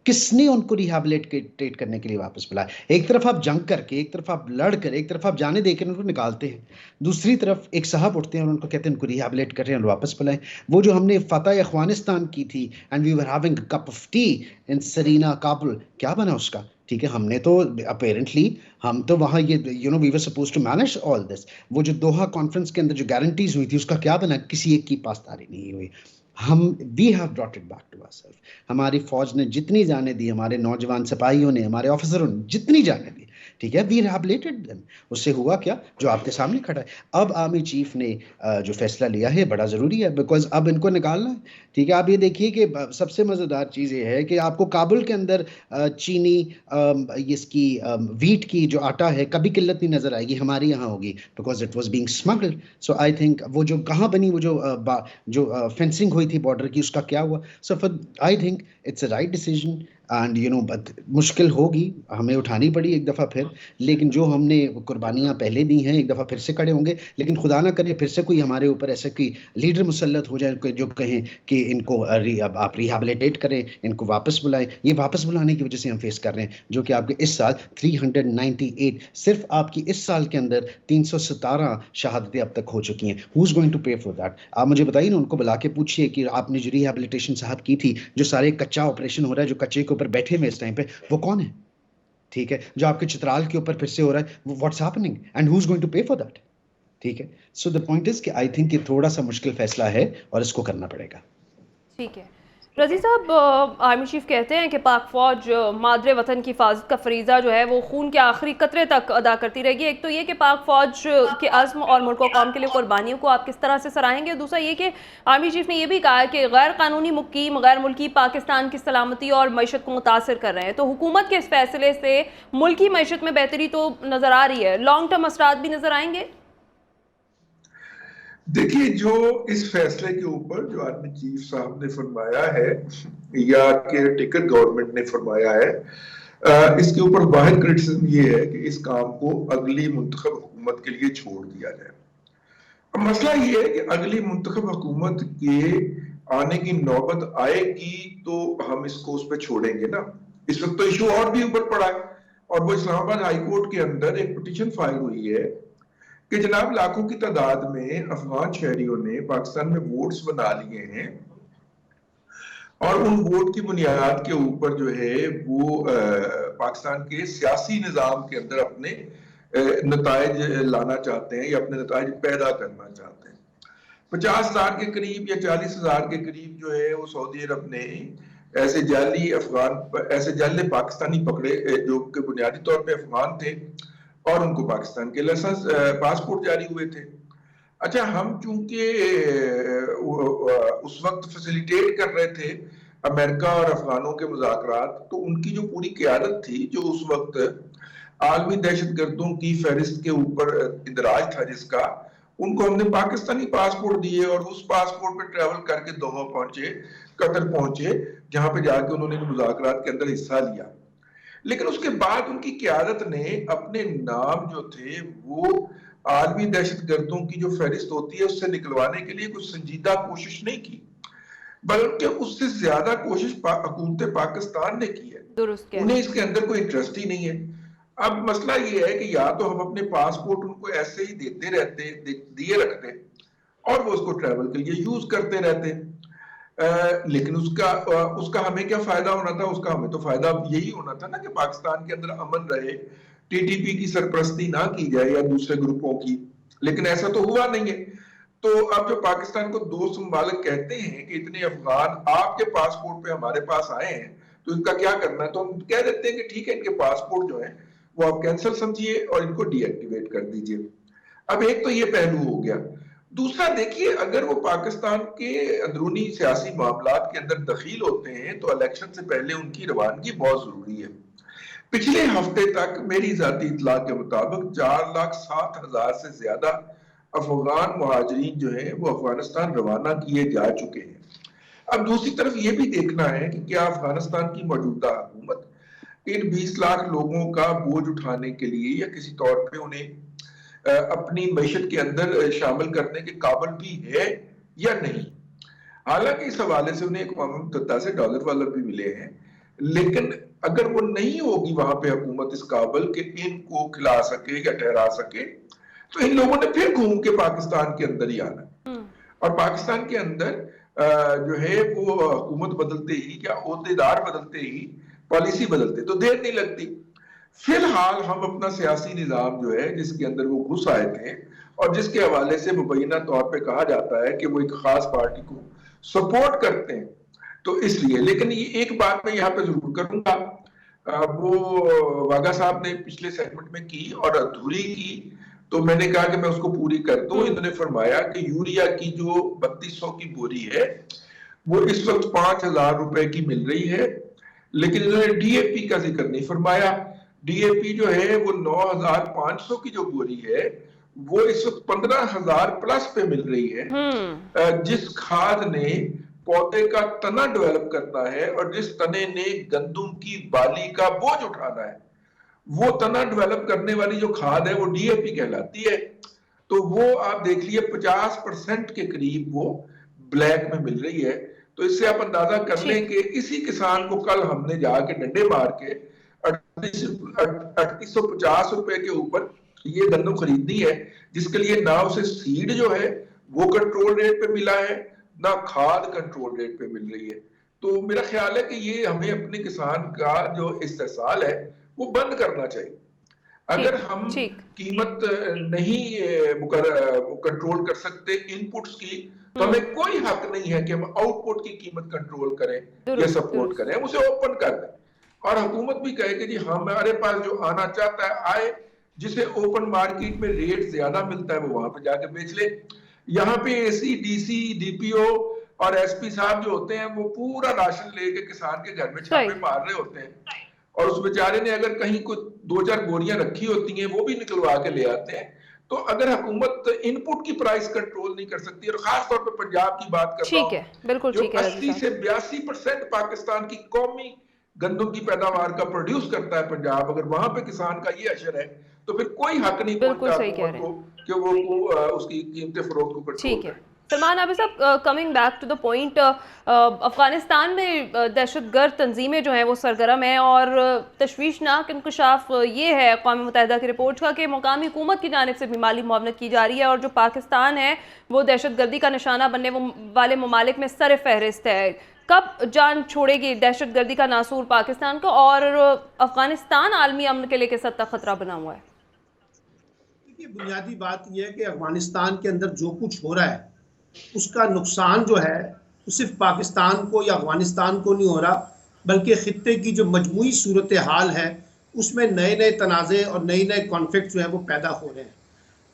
किसने उनको रिहैबिलिटेट करने के लिए वापस बुलाया? एक तरफ आप जंग करके, एक तरफ आप लड़ कर, एक तरफ आप जाने देकर उनको निकालते हैं, दूसरी तरफ एक साहब उठते हैं और उनको कहते हैं उनको रिहैबिलिटेट कर रहे हैं और वापस बुलाएं। वो जो हमने फतह अफगानिस्तान की थी, and we were having a cup of tea in Serena Kabul, क्या बना उसका? ठीक है, हमने तो अपेरेंटली हम तो वहाँ ये we were supposed to manage all this. वो जो दोहा कॉन्फ्रेंस के अंदर जो गारंटीज हुई थी उसका क्या बना? किसी एक की पासदारी नहीं हुई। We have brought it back to ourselves. हमारी फौज ने जितनी जाने दी, हमारे नौजवान सिपाहियों ने, हमारे ऑफिसरों ने जितनी जाने दी, ठीक है, वी रिहैबिलिटेटेड देम। उससे हुआ क्या, जो आपके सामने खड़ा है। अब आर्मी चीफ ने जो फैसला लिया है बड़ा ज़रूरी है, बिकॉज अब इनको निकालना है। ठीक है, आप ये देखिए कि सबसे मज़ेदार चीज़ ये है कि आपको काबुल के अंदर चीनी, इसकी वीट की जो आटा है, कभी किल्लत नहीं नज़र आएगी, हमारे यहाँ होगी, because it was being smuggled. So I think वो जो कहाँ बनी, वो जो फेंसिंग हुई थी बॉर्डर की, उसका क्या हुआ। So I think it's a right decision and मुश्किल होगी, हमें उठानी पड़ी एक दफ़ा फिर, लेकिन जो हमने कुर्बानियाँ पहले दी हैं एक दफ़ा फिर से खड़े होंगे। लेकिन खुदा ना करे फिर से कोई हमारे ऊपर ऐसा कोई लीडर मुसल्लत हो जाए जो कहें कि इनको आप रिहैबिलिटेट करें, इनको वापस बुलाएं। ये वापस बुलाने की वजह से हम फेस कर रहे हैं, जो कि आपके इस साल 398, सिर्फ आपकी इस साल के अंदर 317 शहादतें अब तक हो चुकी हैं। Who is going to pay for that? आप मुझे बताइए ना, उनको बुला के पूछिए कि आपने जो रिहैबिलिटेशन साहब की थी, जो सारे कच्चा ऑपरेशन हो रहा है, जो कच्चे के ऊपर बैठे हुए इस टाइम पे, वो कौन है? ठीक है, जो आपके चित्राल के ऊपर फिर से हो रहा है, वो what's happening and who is going to pay for that? ठीक है, सो द पॉइंट इज कि आई थिंक ये थोड़ा सा मुश्किल फैसला है और इसको करना पड़ेगा। ठीक है, रज़ी साहब, आर्मी चीफ कहते हैं कि पाक फौज मादरे वतन की हिफाजत का फरीज़ा जो है वो खून के आखिरी कतरे तक अदा करती रहेगी। एक तो ये कि पाक फौज के अज़्म और मुल्क और कौम के लिए कुर्बानियों को आप किस तरह से सराहेंगे। दूसरा ये कि आर्मी चीफ ने यह भी कहा कि गैर कानूनी मुकीम गैर मुल्की पाकिस्तान की सलामती और मईशत को मुतासर कर रहे हैं। तो हुकूमत के इस फैसले से मुल्की मईशत में बेहतरी तो नज़र आ रही है, लॉन्ग टर्म असरात भी नज़र आएंगे? देखिए, जो इस फैसले के ऊपर जो आर्मी चीफ साहब ने फरमाया है या केयर टेकर गवर्नमेंट ने फरमाया है, इसके ऊपर वाहिद क्रिटिसिज्म ये है कि इस काम को अगली मुंतखब हुकूमत के लिए छोड़ दिया जाए। अब मसला ये है कि अगली मुंतखब हुकूमत के आने की नौबत आएगी तो हम इसको उस पर छोड़ेंगे ना। इस वक्त तो इशू और भी ऊपर पड़ा है, और वो इस्लामाबाद हाई कोर्ट के अंदर एक पिटीशन फाइल हुई है कि जनाब लाखों की तादाद में अफगान शहरियों ने पाकिस्तान में वोट्स बना लिए हैं, और उन वोट की बुनियाद के ऊपर जो है वो पाकिस्तान के सियासी निज़ाम के अंदर अपने नताइज लाना चाहते हैं या अपने नताइज पैदा करना चाहते हैं। 50,000 के करीब या 40,000 के करीब जो है वो सऊदी अरब ने ऐसे जाली पाकिस्तानी पकड़े जो कि बुनियादी तौर पे अफगान थे, और उनको पाकिस्तान के लाइसेंस पासपोर्ट जारी हुए थे। अच्छा, हम चूंकि उस वक्त फैसिलिटेट कर रहे थे अमेरिका और अफगानों के मुज़ाकरात, तो उनकी जो पूरी क़यादत थी, जो उस वक्त आलमी दहशतगर्दों की फहरिस्त के ऊपर इंदराज था जिसका, उनको हमने पाकिस्तानी पासपोर्ट दिए और उस पासपोर्ट पे ट्रैवल करके दोहा पहुंचे, कतर पहुंचे, जहां पे जाके उन्होंने मुज़ाकरात के अंदर हिस्सा लिया। लेकिन उसके बाद उनकी क़यादत ने अपने नाम जो थे वो आलमी दहशतगर्दों की जो फहरिस्त होती है उससे निकलवाने के लिए कुछ संजीदा कोशिश नहीं की, बल्कि उससे ज्यादा कोशिश हुकूमत पाकिस्तान ने की है। उन्हें इसके अंदर कोई इंटरेस्ट ही नहीं है। अब मसला ये है कि या तो हम अपने पासपोर्ट उनको ऐसे ही दिए रखते और वो उसको ट्रैवल के लिए यूज करते रहते, लेकिन उसका हमें क्या फायदा होना था? उसका हमें तो फायदा यही होना था ना कि पाकिस्तान के अंदर अमन रहे, टीटीपी की सरपरस्ती ना की जाए या दूसरे ग्रुपों की, लेकिन ऐसा तो हुआ नहीं है। तो अब जो पाकिस्तान को दोस्त मुबालक कहते हैं कि इतने अफगान आपके पासपोर्ट पे हमारे पास आए हैं, तो इनका क्या करना है? तो हम कह देते हैं कि ठीक है, इनके पासपोर्ट जो है वो आप कैंसिल समझिए और इनको डीएक्टिवेट कर दीजिए। अब एक तो ये पहलू हो गया। दूसरा देखिए, अगर वो पाकिस्तान के अंदरूनी सियासी मामलात के अंदर दखील होते हैं तो इलेक्शन से पहले उनकी रवानगी बहुत जरूरी है। पिछले हफ्ते तक मेरी जाती इतला के मुताबिक 4,07,000 से ज्यादा अफगान मुहाजिरीन जो है वो अफगानिस्तान रवाना किए जा चुके हैं। अब दूसरी तरफ ये भी देखना है कि क्या अफगानिस्तान की मौजूदा हुकूमत इन 20 लाख लोगों का बोझ उठाने के लिए या किसी तौर पे उन्हें अपनी मैशत के अंदर शामिल करने के काबिल भी है या नहीं। हालांकि इस हवाले से उन्हें अक़वाम मुत्तहिदा से डॉलर वालर भी मिले हैं, लेकिन अगर वो नहीं होगी वहां पे हुकूमत इस काबिल कि इनको खिला सके या ठहरा सके, तो इन लोगों ने फिर घूम के पाकिस्तान के अंदर ही आना। और पाकिस्तान के अंदर जो है वो हुकूमत बदलते ही या ओहदेदार बदलते ही पॉलिसी बदलते तो देर नहीं लगती। फिलहाल हम अपना सियासी निजाम जो है जिसके अंदर वो घुस आए थे और जिसके हवाले से मुबैना तौर पे कहा जाता है कि वो एक खास पार्टी को सपोर्ट करते हैं, तो इसलिए। लेकिन ये एक बात मैं यहाँ पे जरूर करूंगा वो वाघा साहब ने पिछले सेगमेंट में की और अधूरी की, तो मैंने कहा कि मैं उसको पूरी कर दूं। इन्होंने फरमाया कि यूरिया की जो 3200 की बोरी है वो इस वक्त 5000 रुपए की मिल रही है, लेकिन इन्होंने डीएपी का जिक्र नहीं फरमाया। डीएपी जो है वो 9500 की जो बोरी है वो इस वक्त 15000 प्लस पे मिल रही है। जिस खाद ने पौधे का तना डेवलप करना है और जिस तने ने गंदम की बाली का बोझ उठाना है, वो तना डेवलप करने वाली जो खाद है वो डीएपी कहलाती है। तो वो आप देख लिए 50% के करीब वो ब्लैक में मिल रही है। तो इससे आप अंदाजा कर लें कि इसी किसान को कल हमने जाके डंडे मार के 3850 रुपए के ऊपर ये गंदम खरीदनी है, जिसके लिए ना उसे सीड जो है वो कंट्रोल रेट पे मिला है, ना खाद कंट्रोल रेट पे मिल रही है। तो मेरा ख्याल है कि ये हमें अपने किसान का जो इस्तेसाल है वो बंद करना चाहिए। अगर हम कीमत नहीं कंट्रोल कर सकते इनपुट्स की, तो हमें कोई हक नहीं है कि हम आउटपुट की कीमत कंट्रोल करें या सपोर्ट करें। हम उसे ओपन कर दें और हुकूमत भी कहे कि जी हमारे पास जो आना चाहता है आए, जिसे ओपन मार्केट में रेट ज्यादा मिलता है वो वहां पे जाके बेच ले। यहाँ पे एसी, डीसी, डीपीओ और एसपी साहब जो होते हैं वो पूरा राशन लेके किसान के घर में छापे मार रहे होते हैं, और उस बेचारे ने अगर कहीं कुछ 2-4 बोरियां रखी होती हैं वो भी निकलवा के ले आते हैं। तो अगर हुकूमत इनपुट की प्राइस कंट्रोल नहीं कर सकती, और खास तौर पे पंजाब की बात कर रहा हूं, बिल्कुल जो 80 से 82% पाकिस्तान की कौमी गंदम की पैदावार का प्रोड्यूस करता है पंजाब, अगर वहां पे किसान का ये अशर है तो फिर कोई हक नहीं पहुंचता कि वो उसकी कीमतें फरोख्त को कंट्रोल करे। सलमान आबिद साहब, coming back to the point, Afghanistan में दहशतगर्द तंजीमें जो हैं वो सरगर्म हैं, और तशवीशनाक इंकशाफ ये है अक़वाम मुत्तहिदा की रिपोर्ट का कि मुकामी हुकूमत की जानिब से भी माली मुआवनत की जा रही है, और जो पाकिस्तान है वो दहशतगर्दी का निशाना बनने वाले ममालिक में सर फहरिस्त है। कब जान छोड़ेगी दहशतगर्दी का नासूर पाकिस्तान को, और अफगानिस्तान आलमी अमन के लिए किस हद तक खतरा बना हुआ है? देखिए, बुनियादी बात यह है कि अफगानिस्तान के अंदर जो कुछ हो रहा है उसका नुकसान जो है वो सिर्फ पाकिस्तान को या अफगानिस्तान को नहीं हो रहा, बल्कि खित्ते की जो मजमूई सूरत हाल है उसमें नए नए तनाज़े और नए नए कॉन्फ्लिक्ट जो है वो पैदा हो रहे हैं।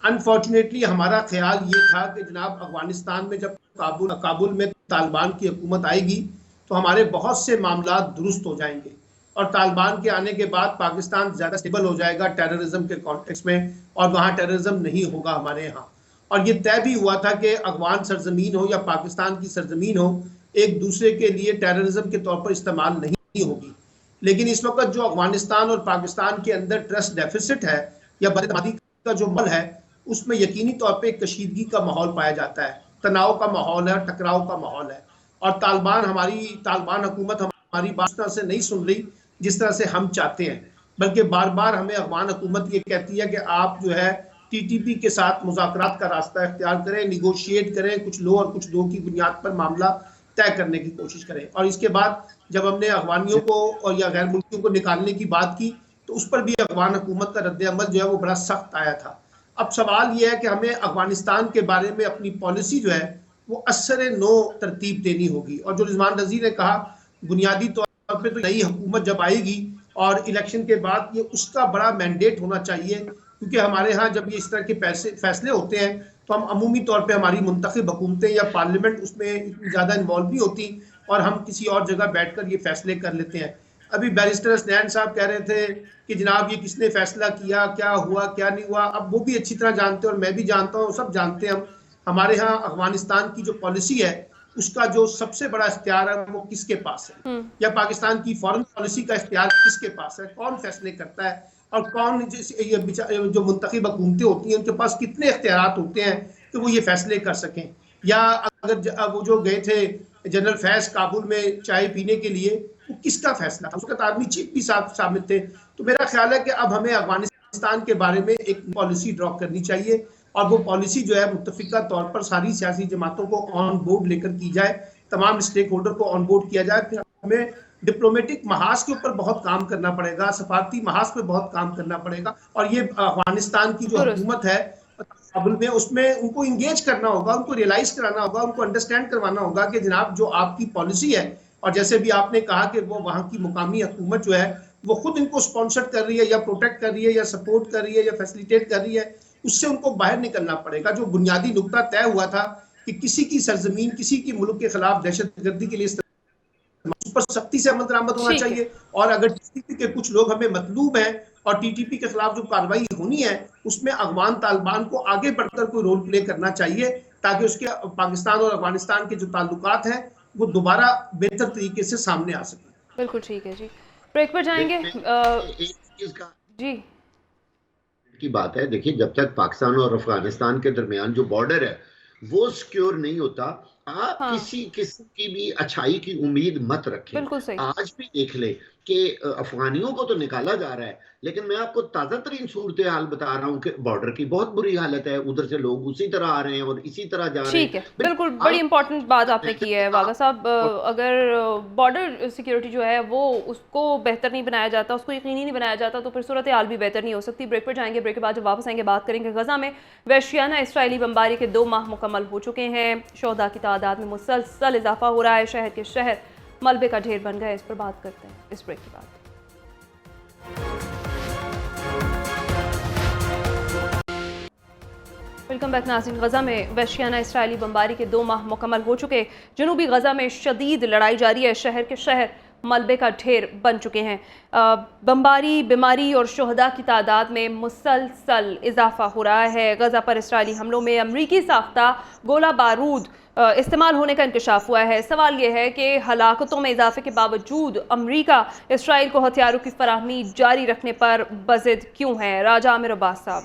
अनफॉर्चुनेटली हमारा ख्याल ये था कि जनाब अफगानिस्तान में जब काबुल में तालिबान की हुकूमत आएगी तो हमारे बहुत से मामला दुरुस्त हो जाएंगे, और तालिबान के आने के बाद पाकिस्तान ज़्यादा स्टेबल हो जाएगा टेररिज्म के कॉन्टेक्स्ट में, और वहाँ टेररिज्म नहीं होगा हमारे यहाँ। और ये तय भी हुआ था कि अफगान सरजमीन हो या पाकिस्तान की सरजमीन हो, एक दूसरे के लिए टेररिज्म के तौर पर इस्तेमाल नहीं होगी। लेकिन इस वक्त जो अफगानिस्तान और पाकिस्तान के अंदर ट्रस्ट डेफिसिट है या बदमाशी का जो माहौल है, उसमें यकीनी तौर पर एक कशीदगी का माहौल पाया जाता है, तनाव का माहौल है, टकराव का माहौल है। और तालिबान हुकूमत हमारी बात से नहीं सुन रही जिस तरह से हम चाहते हैं, बल्कि बार बार हमें अफगान हुकूमत ये कहती है कि आप जो है टीटीपी के साथ मुज़ाकरात का रास्ता इख्तियार करें, निगोशिएट करें, कुछ लो और कुछ दो की बुनियाद पर मामला तय करने की कोशिश करें। और इसके बाद जब हमने अफगानियों को और या गैर मुल्कियों को निकालने की बात की तो उस पर भी अफगान हुकूमत का रद्द-ए-अमल जो है वो बड़ा सख्त आया था। अब सवाल ये है कि हमें अफगानिस्तान के बारे में अपनी पॉलिसी जो है वो असर नो तरतीब देनी होगी। और जो रिजवान रजी ने कहा, बुनियादी तौर पर तो नई हुकूमत जब आएगी और इलेक्शन के बाद ये उसका बड़ा मैंडेट होना चाहिए, क्योंकि हमारे यहाँ जब ये इस तरह के फैसले होते हैं तो हम अमूमी तौर पे हमारी मुंतखब हुकूमतें या पार्लियामेंट उसमें इतनी ज़्यादा इन्वॉल्व नहीं होती, और हम किसी और जगह बैठकर ये फैसले कर लेते हैं। अभी बैरिस्टर हसनैन साहब कह रहे थे कि जनाब ये किसने फैसला किया, क्या हुआ क्या नहीं हुआ। अब वो भी अच्छी तरह जानते हैं और मैं भी जानता हूँ, सब जानते हैं हम, हमारे यहाँ अफगानिस्तान की जो पॉलिसी है उसका जो सबसे बड़ा इख्तियार है वो किसके पास है, या पाकिस्तान की फॉरेन पॉलिसी का इख्तियार किसके पास है, कौन फैसले करता है, और कौन जो मुंतखब हुकूमतें होती हैं उनके पास कितने इख्तियारात होते हैं कि वो ये फैसले कर सकें। या अगर वो जो गए थे जनरल फैज काबुल में चाय पीने के लिए, वो किसका फैसला था, उसका आर्मी चीफ भी शामिल थे। तो मेरा ख्याल है कि अब हमें अफगानिस्तान के बारे में एक पॉलिसी ड्रॉ करनी चाहिए, और वो पॉलिसी जो है मुत्तफिका तौर पर सारी सियासी जमातों को ऑन बोर्ड लेकर की जाए, तमाम स्टेक होल्डर को ऑन बोर्ड किया जाए। फिर हमें डिप्लोमेटिक महाज के ऊपर बहुत काम करना पड़ेगा, सफारती महाज पे बहुत काम करना पड़ेगा, और ये अफगानिस्तान की जो हुकूमत है काबुल में उसमें उनको इंगेज करना होगा, उनको रियलाइज कराना होगा, उनको अंडरस्टैंड करवाना होगा कि जनाब जो आपकी पॉलिसी है, और जैसे भी आपने कहा कि वो वहाँ की मुकामी हुकूमत जो है वो खुद इनको स्पॉन्सर कर रही है या प्रोटेक्ट कर रही है या सपोर्ट कर रही है या फैसिलिटेट कर रही है, उससे उनको बाहर निकलना पड़ेगा। जो बुनियादी नुकता तय हुआ था कि किसी की सरजमीन, किसी की मुल्क के खिलाफ दहशतगर्दी के लिए उस पर सख्ती से अमल दरामद होना चाहिए। और अगर टीटीपी के कुछ लोग हमें मतलूब हैं और टीटीपी के खिलाफ जो कार्रवाई होनी है उसमें अफगान तालिबान को आगे बढ़कर कोई रोल प्ले करना चाहिए, ताकि उसके पाकिस्तान और अफगानिस्तान के जो ताल्लुकात हैं वो दोबारा बेहतर तरीके से सामने आ सके। बिल्कुल ठीक है जी, ब्रेक पर जाएंगे। जी की बात है, देखिए जब तक पाकिस्तान और अफगानिस्तान के दरमियान जो बॉर्डर है वो सिक्योर नहीं होता, आप किसी की भी अच्छाई की उम्मीद मत रखें। बिल्कुल सही। आज भी देख ले कि अफगानियों को तो निकाला जा रहा है, लेकिन मैं आपको ताजा तरीन सूरत हाल बता रहा हूँ कि बॉर्डर की बहुत बुरी हालत है, उधर से लोग उसी तरह आ रहे हैं और इसी तरह जा रहे हैं। ठीक है, बिल्कुल बड़ी इंपॉर्टेंट बात आपने की है वागा साहब। अगर बॉर्डर सिक्योरिटी जो है वो उसको बेहतर नहीं बनाया जाता, उसको यकीनी नहीं बनाया जाता, तो फिर सूरत हाल भी बेहतर नहीं हो सकती। ब्रेक पर जाएंगे, ब्रेक के बाद जब वापस आएंगे बात करेंगे गजा में वहशियाना इसराइली बमबारी के 2 माह मुकम्मल हो चुके हैं, शोहदा की तादाद में मुसलसल इजाफा हो रहा है, शहर के शहर मलबे का ढेर बन गए। इस पर बात करते हैं इस ब्रेक के बाद। वेलकम बैक नाज़रीन। गजा में वहशियाना इसराइली बमबारी के 2 माह मुकम्मल हो चुके। जनूबी गजा में शदीद लड़ाई जारी है, शहर के शहर मलबे का ढेर बन चुके हैं। बमबारी, बीमारी और शोहदा की तादाद में मुसलसल इजाफा हो रहा है। गजा पर इसराइली हमलों में अमरीकी साख्ता गोला बारूद इस्तेमाल होने का इंकशाफ हुआ है। सवाल यह है कि हलाकतों में इजाफे के बावजूद अमरीका इसराइल को हथियारों की फराहमी जारी रखने पर बज़िद क्यों है? राजा आमिर अब्बास साहब।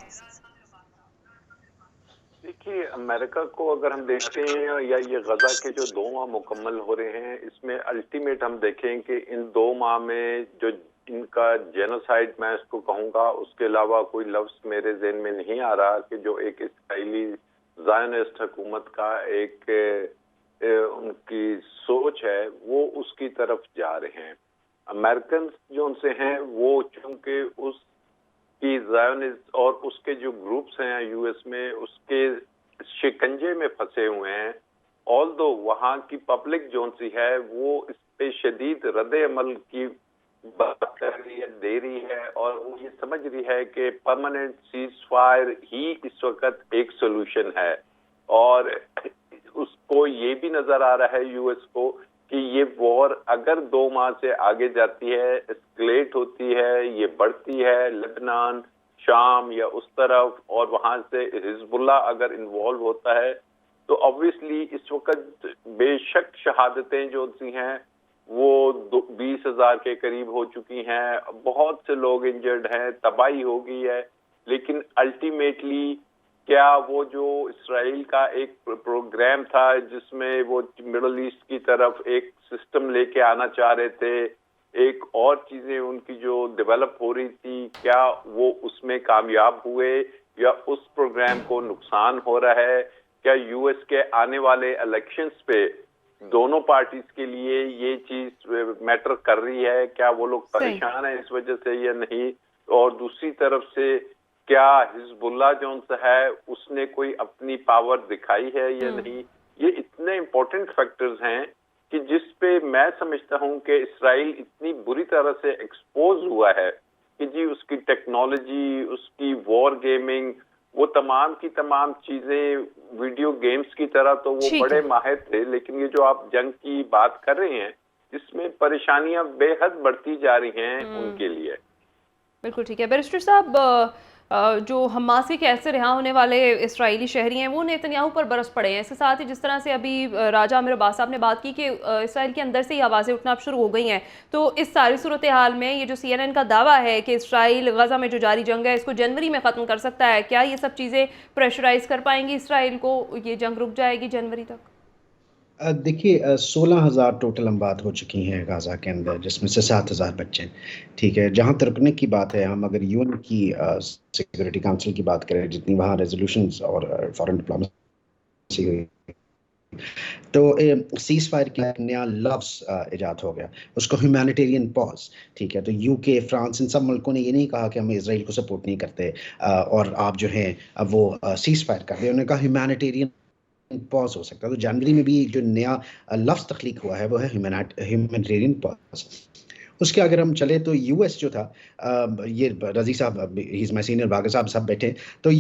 देखिए, अमेरिका को अगर हम देखते हैं या ये गजा के जो 2 माह मुकम्मल हो रहे हैं, इसमें अल्टीमेट हम देखें कि इन 2 माह में जो इनका जेनोसाइड मैं इसको कहूँगा, उसके अलावा कोई लफ्ज़ मेरे ज़हन में नहीं आ रहा कि जो एक इसराइली ज़ायनिस्ट हुकूमत का एक उनकी सोच है वो उसकी तरफ जा रहे हैं। अमेरिकन जो उनसे हैं वो चूंकि उसकी ज़ायनिस्ट और उसके जो ग्रुप्स हैं यूएस में उसके शिकंजे में फंसे हुए हैं। ऑल्दो वहाँ की पब्लिक जो सी है वो इस पे शदीद रद्द अमल की बात कर रही है, दे रही है, और वो ये समझ रही है कि परमानेंट सीज फायर ही इस वक्त एक सोल्यूशन है। और उसको ये भी नजर आ रहा है यूएस को कि ये वॉर अगर 2 माह से आगे जाती है, एस्केलेट होती है, ये बढ़ती है लेबनान, शाम या उस तरफ, और वहां से हिजबुल्लाह अगर इन्वॉल्व होता है, तो ऑब्वियसली इस वक्त बेशक शहादतें जो सी हैं वो 20,000 के करीब हो चुकी हैं, बहुत से लोग इंजर्ड हैं, तबाही हो गई है। लेकिन अल्टीमेटली क्या वो जो इसराइल का एक प्रोग्राम था जिसमें वो मिडल ईस्ट की तरफ एक सिस्टम लेके आना चाह रहे थे, एक और चीजें उनकी जो डेवलप हो रही थी, क्या वो उसमें कामयाब हुए या उस प्रोग्राम को नुकसान हो रहा है? क्या यूएस के आने वाले इलेक्शंस पे दोनों पार्टीज के लिए ये चीज मैटर कर रही है? क्या वो लोग परेशान हैं इस वजह से या नहीं? और दूसरी तरफ से क्या हिजबुल्लाह जो है उसने कोई अपनी पावर दिखाई है या नहीं? ये इतने इम्पोर्टेंट फैक्टर्स हैं कि जिस पे मैं समझता हूं कि इसराइल इतनी बुरी तरह से एक्सपोज हुआ है कि जी उसकी टेक्नोलॉजी, उसकी वॉर गेमिंग, वो तमाम की तमाम चीजें वीडियो गेम्स की तरह तो वो बड़े माहिर थे, लेकिन ये जो आप जंग की बात कर रहे हैं इसमें परेशानियां बेहद बढ़ती जा रही हैं उनके लिए। बिल्कुल ठीक है। बैरिस्टर साहब, जो हमास के कैद से रिहा होने वाले इसराइली शहरी हैं वो नेतन्याहू पर बरस पड़े हैं। इसके साथ ही जिस तरह से अभी राजा आमिर अब्बास साहब ने बात की कि इसराइल के अंदर से ही आवाज़ें उठना शुरू हो गई हैं, तो इस सारी सूरत हाल में ये जो CNN का दावा है कि इसराइल गजा में जो जारी जंग है इसको जनवरी में ख़त्म कर सकता है, क्या ये सब चीज़ें प्रेशराइज कर पाएंगी इसराइल को? ये जंग रुक जाएगी जनवरी तक? देखिए 16,000 टोटल अमवात हो चुकी हैं गाज़ा के अंदर, जिसमें से 7,000 बच्चे। ठीक है, जहाँ तक रुकने की बात है, हम अगर यूएन की सिक्योरिटी काउंसिल की बात करें, जितनी वहाँ रेजोल्यूशंस और फॉरेन डिप्लोमेसी हुई, तो सीज फायर का एक नया लफ्ज़ इजाद हो गया, उसको ह्यूमैनिटेरियन पॉज। ठीक है, तो यूके, फ्रांस, इन सब मुल्कों ने ये नहीं कहा कि हम इजराइल को सपोर्ट नहीं करते और आप जो हैं वो सीज फायर कर रहे हैं, उन्होंने कहा ह्यूमैनिटेरियन पॉज हो सकता है। तो जनवरी में भी जो नया लफ्ज़ तख्लीक हुआ है वो है ह्यूमैनिटेरियन पॉज। उसके अगर हम चले तो यूएस जो था, ये रजी साहब, ही इज माय सीनियर, बागा साहब सब बैठे, तो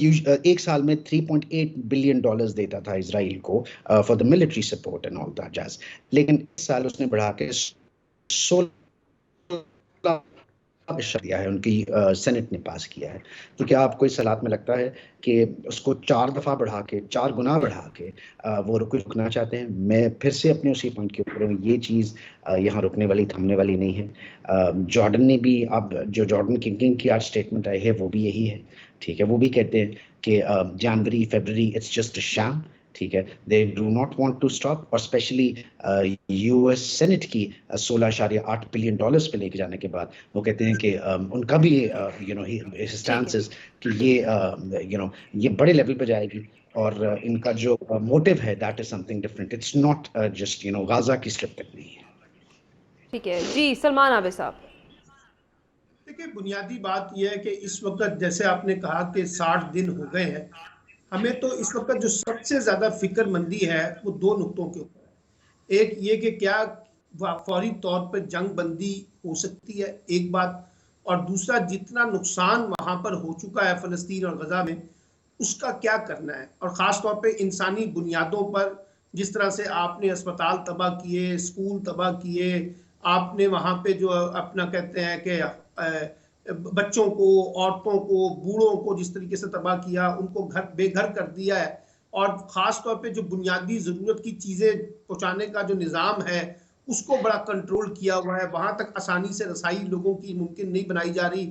एक साल में $3.8 बिलियन देता था इजराइल को for the military support and all that jazz. लेकिन इस साल उसने बढ़ा के 16 दिया है, उनकी सेनेट ने पास किया है। तो क्या आपको इस हालात में लगता है कि उसको 4 दफ़ा बढ़ा के, 4 गुना बढ़ा के वो रुकना चाहते हैं? मैं फिर से अपने उसी पॉइंट के ऊपर हूँ, ये चीज़ यहाँ रुकने वाली, थमने वाली नहीं है। जॉर्डन ने भी, अब जो जॉर्डन किंग की आज स्टेटमेंट आई है वो भी यही है, ठीक है। वो भी कहते हैं कि जनवरी फरवरी इट्स जस्ट अ शैम, ठीक है। They do not want to stop, और स्पेशली यूएस सेनेट की $16.8 बिलियन पे लेके जाने के बाद वो कहते हैं कि उनका भी स्टैंसेस कि ये बड़े लेवल पे जाएगी, और इनका जो मोटिव है that is something different, it's not just Gaza की स्ट्रिप करनी है। ठीक है जी, सलमान आबिद साहब। देखिए, बुनियादी बात यह है कि इस वक्त जैसे आपने कहा कि 60 दिन हो गए हैं, हमें तो इस वक्त जो सबसे ज्यादा फिक्रमंदी है वो 2 नुक्तों के ऊपर है। एक ये कि क्या फौरी तौर पर जंग बंदी हो सकती है, एक बात, और दूसरा जितना नुकसान वहां पर हो चुका है फलस्तीन और गजा में, उसका क्या करना है। और ख़ास तौर पे इंसानी बुनियादों पर जिस तरह से आपने अस्पताल तबाह किए, स्कूल तबाह किए, आपने वहाँ पे जो अपना कहते हैं कि बच्चों को, औरतों को, बूढ़ों को जिस तरीके से तबाह किया, उनको घर बेघर कर दिया है, और ख़ास तौर पे जो बुनियादी ज़रूरत की चीज़ें पहुँचाने का जो निज़ाम है उसको बड़ा कंट्रोल किया हुआ है, वहाँ तक आसानी से रसाई लोगों की मुमकिन नहीं बनाई जा रही।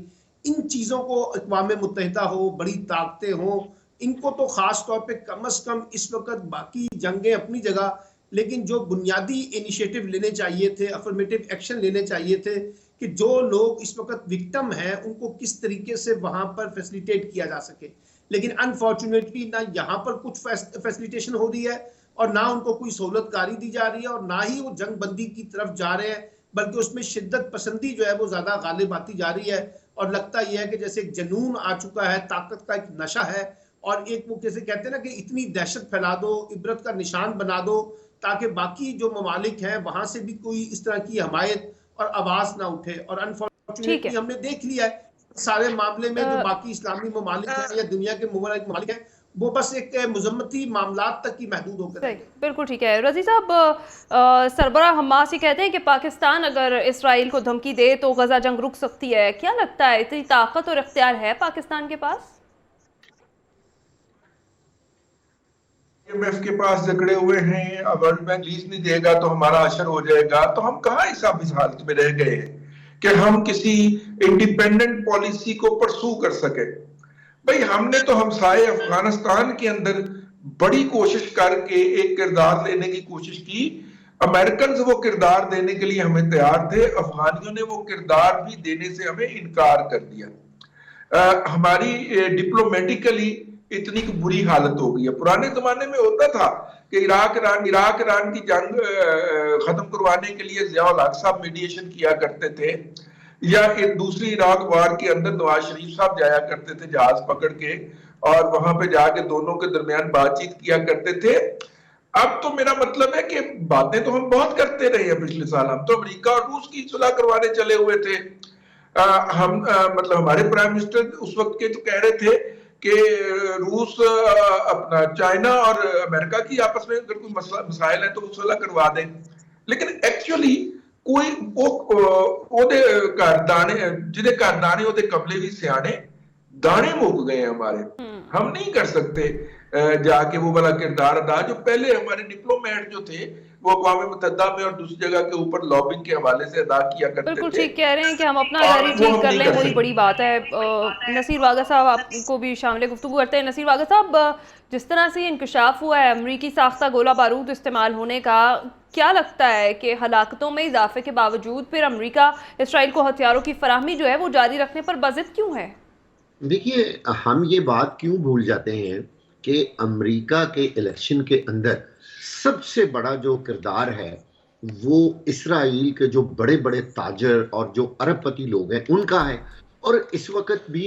इन चीज़ों को अक़वाम मुत्तहिदा हो, बड़ी ताकतें हों, इनको तो ख़ास तौर पे कम अज़ कम इस वक्त, बाकी जंगें अपनी जगह, लेकिन जो बुनियादी इनिशिएटिव लेने चाहिए थे, अफर्मेटिव एक्शन लेने चाहिए थे कि जो लोग इस वक्त विक्टिम हैं उनको किस तरीके से वहाँ पर फैसिलिटेट किया जा सके। लेकिन अनफॉर्चुनेटली ना यहाँ पर कुछ फैसिलिटेशन हो रही है और ना उनको कोई सहूलतकारी दी जा रही है, और ना ही वो जंग बंदी की तरफ जा रहे हैं, बल्कि उसमें शिद्दत पसंदी जो है वो ज़्यादा गालिब आती जा रही है। और लगता यह है कि जैसे एक जनून आ चुका है, ताकत का एक नशा है, और एक वो जैसे कहते हैं ना कि इतनी दहशत फैला दो, इबरत का निशान बना दो, ताकि बाकी जो ममालिक हैं वहाँ से भी कोई इस तरह की हमायत और आवाज़ ना उठे। और अनफॉर्चुनेटली हमने देख लिया है सारे मामले में जो बाकी इस्लामी ममालिक हैं या दुनिया के ममालिक हैं, वो बस एक मजम्मती मामलात तक ही महदूद होकर हैं। बिल्कुल ठीक है। रजी साहब, सरबराह हमास ये कहते हैं कि पाकिस्तान अगर इसराइल को धमकी दे तो गजा जंग रुक सकती है। क्या लगता है, इतनी ताकत और इख्तियार है पाकिस्तान के पास? IMF के पास जकड़े हुए हैं, वर्ल्ड बैंक लीज नहीं देगा तो हमारा असर हो जाएगा, तो हम कहाँ इस हालत में रह गए हैं कि हम किसी इंडिपेंडेंट पॉलिसी को परसू कर सके। भाई हमने तो हमसाए अफगानिस्तान के अंदर बड़ी कोशिश करके एक किरदार लेने की कोशिश की, अमेरिकन वो किरदार देने के लिए हमें तैयार थे, अफगानियों ने वो किरदार भी देने से हमें इनकार कर दिया। हमारी डिप्लोमेटिकली इतनी बुरी हालत हो गई है। पुराने जमाने में होता था कि इराक ईरान की जंग खत्म करवाने के लिए ज़िया-उल हक साहब मीडिएशन किया करते थे, या एक दूसरी इराक वार के अंदर नवाज शरीफ साहब जाया करते थे जहाज पकड़ के, और वहां पे जाके दोनों के दरमियान बातचीत किया करते थे। अब तो मेरा मतलब है कि बातें तो हम बहुत करते रहे हैं पिछले साल। हम तो अमेरिका और रूस की सुलह करवाने चले हुए थे। मतलब हमारे प्राइम मिनिस्टर उस वक्त के तो कह रहे थे कि रूस अपना चाइना और अमेरिका की आपस में अगर कोई मसाइल है तो वो सुलह करवा दें, लेकिन एक्चुअली कोई ओदे घर दाने जिदे घर दाने ओदे कबले भी सियाने, दाने मुक गए हमारे। हम नहीं कर सकते जाके वो वाला किरदार अदा जो पहले हमारे डिप्लोमेट जो थे वो अक़वाम मुत्तहिदा में और दूसरी जगह के ऊपर लॉबिंग के हवाले से अदा किया करते थे। बिल्कुल ठीक कह रहे हैं कि हम अपना जारी ठीक कर लें, वही बड़ी बात है। नसीर वागा साहब आपको भी शामिल गुफ्तगू करते हैं। नसीर वागा साहब, जिस तरह से इंकशाफ हुआ है अमरीकी साख्ता गोला बारूद इस्तेमाल होने का, क्या लगता है कि हलाकतों में इजाफे के बावजूद फिर अमरीका इसराइल को हथियारों की फराहमी जो है वो जारी रखने पर बज़िद क्यों है? देखिए, हम ये बात क्यों भूल जाते हैं कि अमेरिका के इलेक्शन के अंदर सबसे बड़ा जो किरदार है वो इसराइल के जो बड़े बड़े ताजर और जो अरबपति लोग हैं उनका है। और इस वक्त भी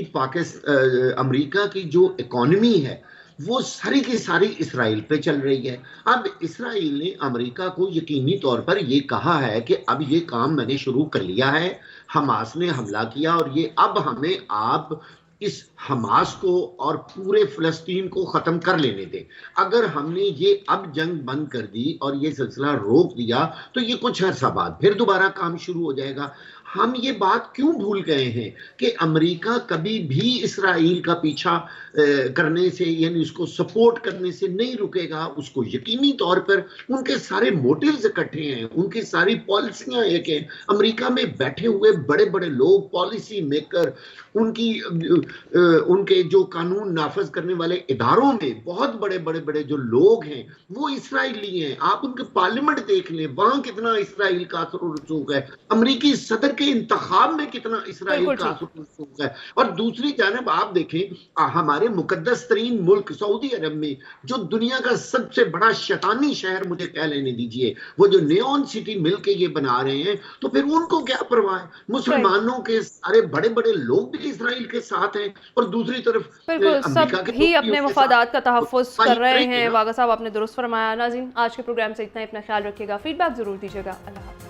अमेरिका की जो इकोनॉमी है वो सारी की सारी इसराइल पे चल रही है। अब इसराइल ने अमेरिका को यकीनी तौर पर ये कहा है कि अब ये काम मैंने शुरू कर लिया है, हमास ने हमला किया और ये अब हमें आप इस हमास को और पूरे फिलिस्तीन को खत्म कर लेने दें। अगर हमने ये अब जंग बंद कर दी और ये सिलसिला रोक दिया तो ये कुछ अर्सा बाद फिर दोबारा काम शुरू हो जाएगा। हम ये बात क्यों भूल गए हैं कि अमेरिका कभी भी इसराइल का पीछा करने से यानी उसको सपोर्ट करने से नहीं रुकेगा। उसको यकीनी तौर पर उनके सारे मोटिव्स इकट्ठे हैं, उनकी सारी पॉलिसियां एक हैं। अमेरिका में बैठे हुए बड़े बड़े लोग, पॉलिसी मेकर, उनके जो कानून नाफज करने वाले इदारों में बहुत बड़े बड़े बड़े जो लोग हैं वो इसराइली हैं। आप उनके पार्लियामेंट देख लें, वहां कितना इसराइल का असर रसूख है, अमेरिकी सदर के इंतखाब में कितना इसराइल का असर रसूख है। और दूसरी जानब आप देखें हमारे मुकद्दस तरीन मुल्क सऊदी अरब में जो दुनिया का सबसे बड़ा शैतानी शहर, मुझे कह लेने दीजिए, वो जो नियॉन सिटी मिलके ये बना रहे हैं, तो फिर उनको क्या परवाह है? मुसलमानों के सारे बड़े बड़े लोग भी इसराइल के साथ हैं और दूसरी तरफ बिल्कुल सब ही अपने मफादात का तहफ़्फ़ुज़ कर रहे हैं। वागा साहब आपने दुरुस्त फरमाया। नाज़रीन, आज के प्रोग्राम से इतना ही। अपना ख्याल रखिएगा, फीडबैक जरूर दीजिएगा। अल्लाह हाफ़िज़।